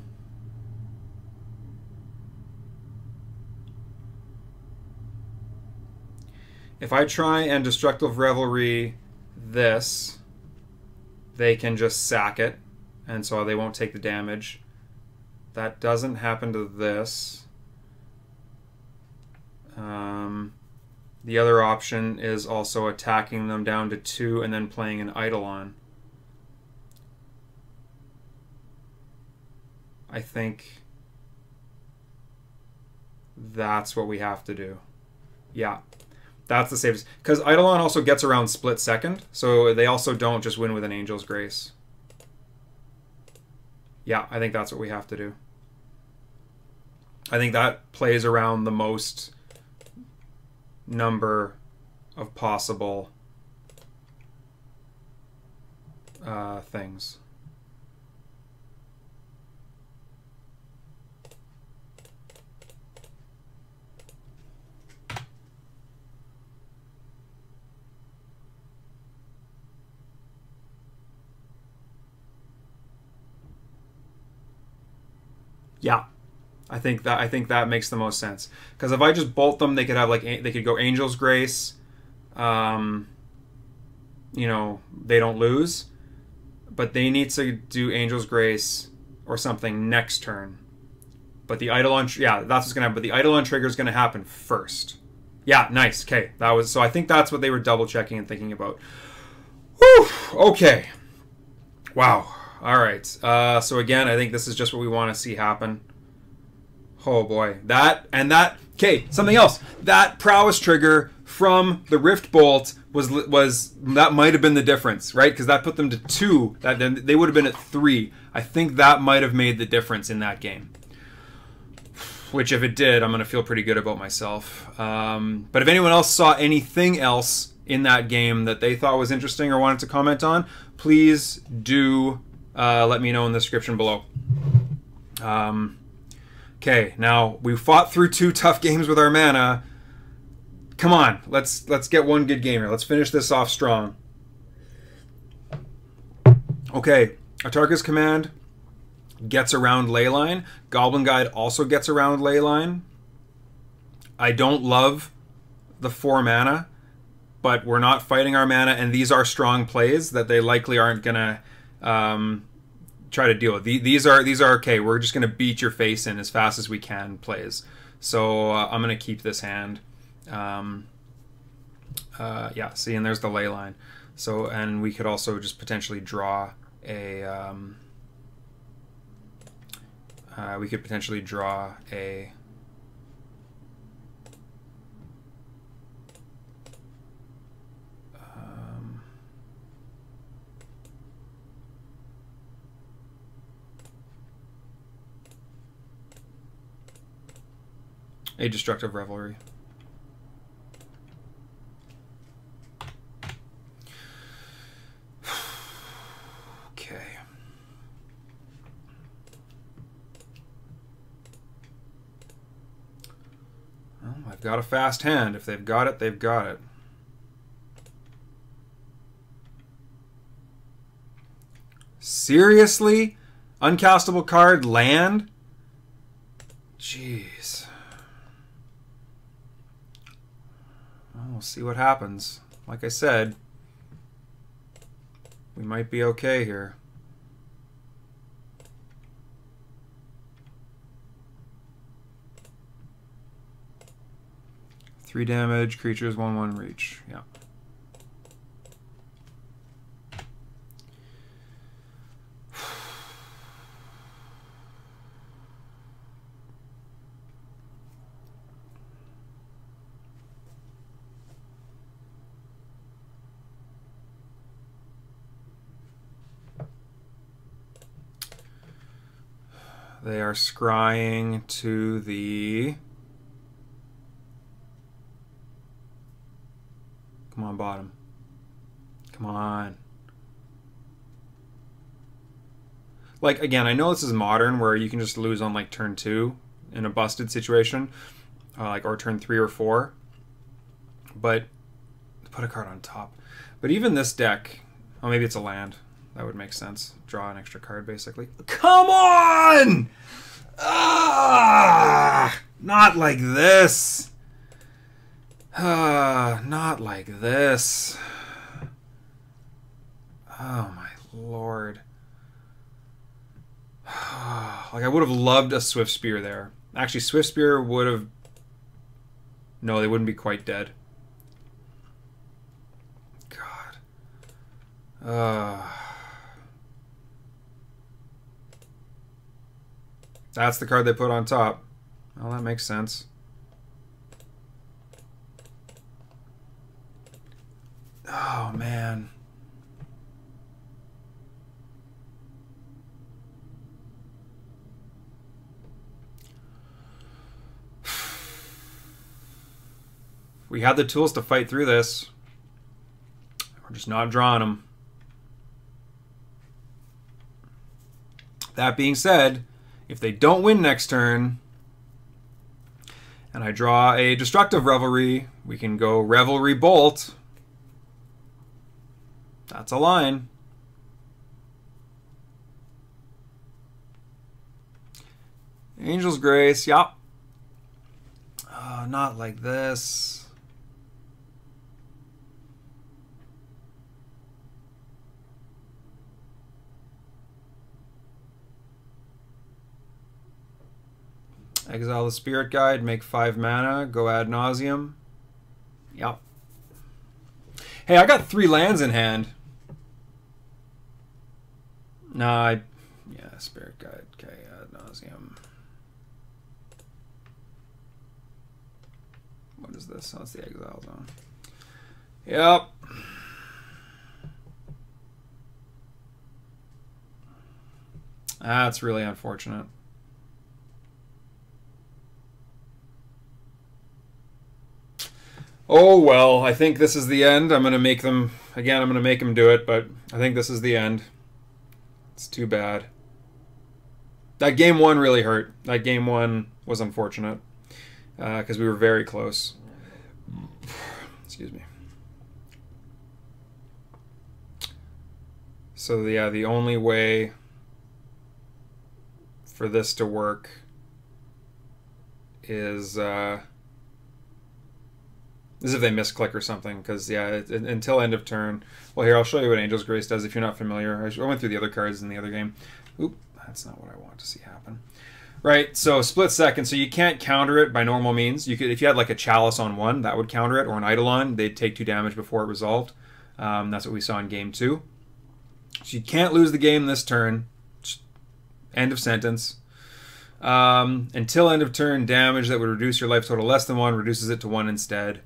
if I try and Destructive Revelry this, they can just sack it, and so they won't take the damage. That doesn't happen to this. The other option is also attacking them down to 2 and then playing an Eidolon. I think that's what we have to do. Yeah, that's the safest. Because Eidolon also gets around split second, so they also don't just win with an Angel's Grace. Yeah, I think that's what we have to do. I think that plays around the most number of possible things. Yeah. I think that makes the most sense. Because if I just bolt them, they could have like they could go Angel's Grace. You know, they don't lose, but they need to do Angel's Grace or something next turn. But the Eidolon, yeah, that's what's gonna happen. But the Eidolon trigger is gonna happen first. Yeah, nice. Okay, that was so. I think that's what they were double checking and thinking about. Whew. Okay. Wow. All right. So again, I think this is just what we want to see happen. Oh boy. That. Okay, something else. That prowess trigger from the Rift Bolt was that might have been the difference, right? Because that put them to 2. Then they would have been at 3. I think that might have made the difference in that game. Which, if it did, I'm going to feel pretty good about myself. But if anyone else saw anything else in that game that they thought was interesting or wanted to comment on, please do let me know in the description below. Okay, now we fought through 2 tough games with our mana. Come on, let's get one good game here. Let's finish this off strong. Okay, Atarka's Command gets around Leyline. Goblin Guide also gets around Leyline. I don't love the 4 mana, but we're not fighting our mana, and these are strong plays that they likely aren't gonna try to deal with. These are okay. We're just gonna beat your face in as fast as we can plays. So I'm gonna keep this hand. Yeah. See, and there's the Leyline. So, and we could also just potentially draw a. We could potentially draw a. A Destructive Revelry. Okay. Well, I've got a fast hand. If they've got it, they've got it. Seriously? Uncastable card, land? Jeez. Well, we'll see what happens. Like I said, we might be okay here. Three damage, creatures 1/1 reach. Yeah. They are scrying to the... Come on, bottom. Come on. Like, again, I know this is modern where you can just lose on, like, turn 2 in a busted situation. Like, or turn 3 or 4. But, put a card on top. But even this deck... Oh, maybe it's a land. That would make sense. Draw an extra card, basically. Come on! Ah! Not like this. Not like this. Oh, my lord. Like, I would have loved a Swift Spear there. Actually, Swift Spear would have... No, they wouldn't be quite dead. God. That's the card they put on top. Well, that makes sense. Oh, man. We had the tools to fight through this. We're just not drawing them. That being said, if they don't win next turn, and I draw a Destructive Revelry, we can go Revelry Bolt. That's a line. Angel's Grace, yep. Oh, not like this. Exile the Spirit Guide, make 5 mana, go ad nauseum. Yep. Hey, I got 3 lands in hand. Nah, yeah, Spirit Guide. Okay, ad nauseum. What is this? Oh, it's the Exile Zone. Yep. That's really unfortunate. Oh well, I think this is the end. I'm going to make them, again, I'm going to make them do it, but I think this is the end. It's too bad. That game one really hurt. That game one was unfortunate because we were very close. Excuse me. So yeah, the only way for this to work is if they misclick or something, because yeah, until end of turn. Well, here, I'll show you what Angel's Grace does if you're not familiar. I went through the other cards in the other game. Oop, that's not what I want to see happen. Right, so split second, so you can't counter it by normal means. You could, if you had like a Chalice on one, that would counter it, or an Eidolon, they'd take 2 damage before it resolved. That's what we saw in game 2. So you can't lose the game this turn. End of sentence. Until end of turn, damage that would reduce your life total less than 1 reduces it to 1 instead.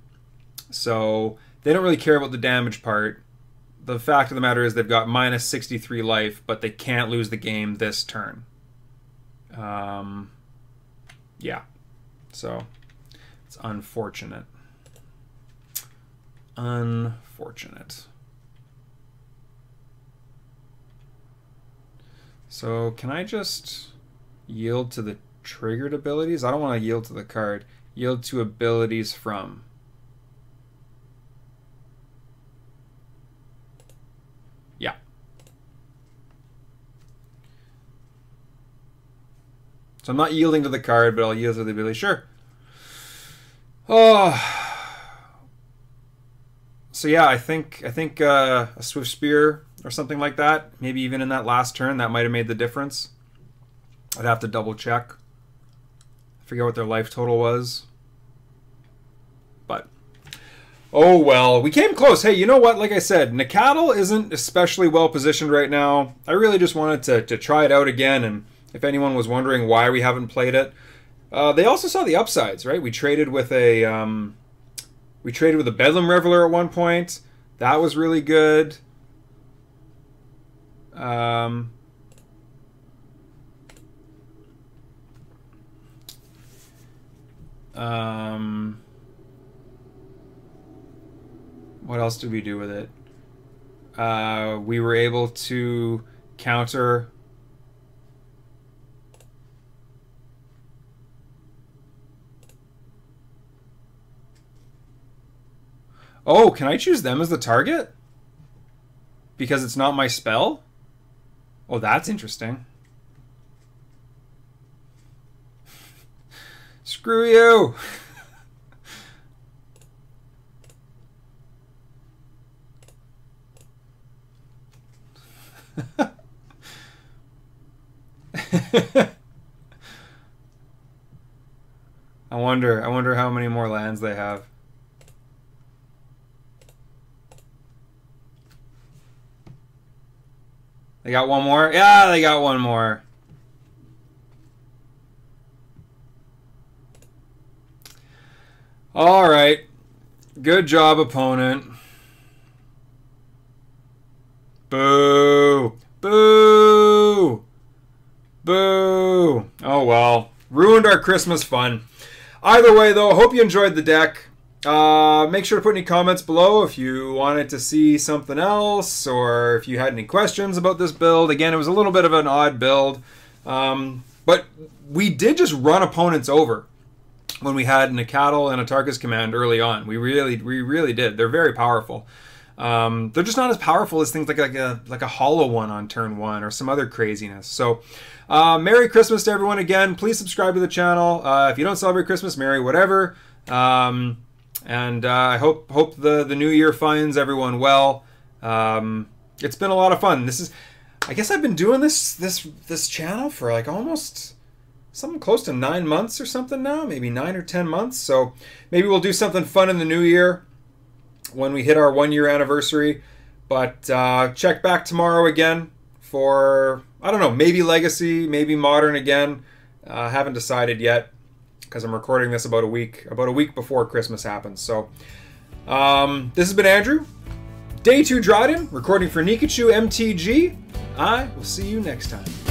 So they don't really care about the damage part. The fact of the matter is they've got minus 63 life, but they can't lose the game this turn. Yeah. So it's unfortunate. Unfortunate. So can I just yield to the triggered abilities? I don't want to yield to the card. Yield to abilities from. Yeah. So I'm not yielding to the card, but I'll yield to the ability. Sure. Oh. So yeah, I think a Swift Spear or something like that, maybe even in that last turn, that might have made the difference. I'd have to double check. I forget what their life total was. But, oh well, we came close. Hey, you know what? Like I said, Nacatl isn't especially well positioned right now. I really just wanted to try it out again, and if anyone was wondering why we haven't played it, they also saw the upsides, right? We traded with a Bedlam Reveler at one point. That was really good. What else did we do with it? We were able to counter. Oh, can I choose them as the target? Because it's not my spell? Oh, that's interesting. Screw you! I wonder how many more lands they have. They got one more? Yeah, they got one more. All right. Good job, opponent. Boo. Boo. Boo. Oh, well. Ruined our Christmas fun. Either way, though, I hope you enjoyed the deck. Make sure to put any comments below if you wanted to see something else or if you had any questions about this build. Again, it was a little bit of an odd build, but we did just run opponents over when we had Nacatl and Atarka's Command early on. We really did. They're very powerful. They're just not as powerful as things like a hollow one on turn 1 or some other craziness. So Merry Christmas to everyone again. Please subscribe to the channel. If you don't celebrate Christmas, Merry whatever. And I hope the new year finds everyone well. It's been a lot of fun. I guess I've been doing this channel for like almost something close to 9 months or something now, maybe 9 or 10 months. So maybe we'll do something fun in the new year when we hit our 1-year anniversary. But check back tomorrow again for, I don't know, maybe Legacy, maybe Modern again. Haven't decided yet because I'm recording this about a week before Christmas happens. So this has been Andrew. Day 2 Dryden, recording for Nikachu MTG. I will see you next time.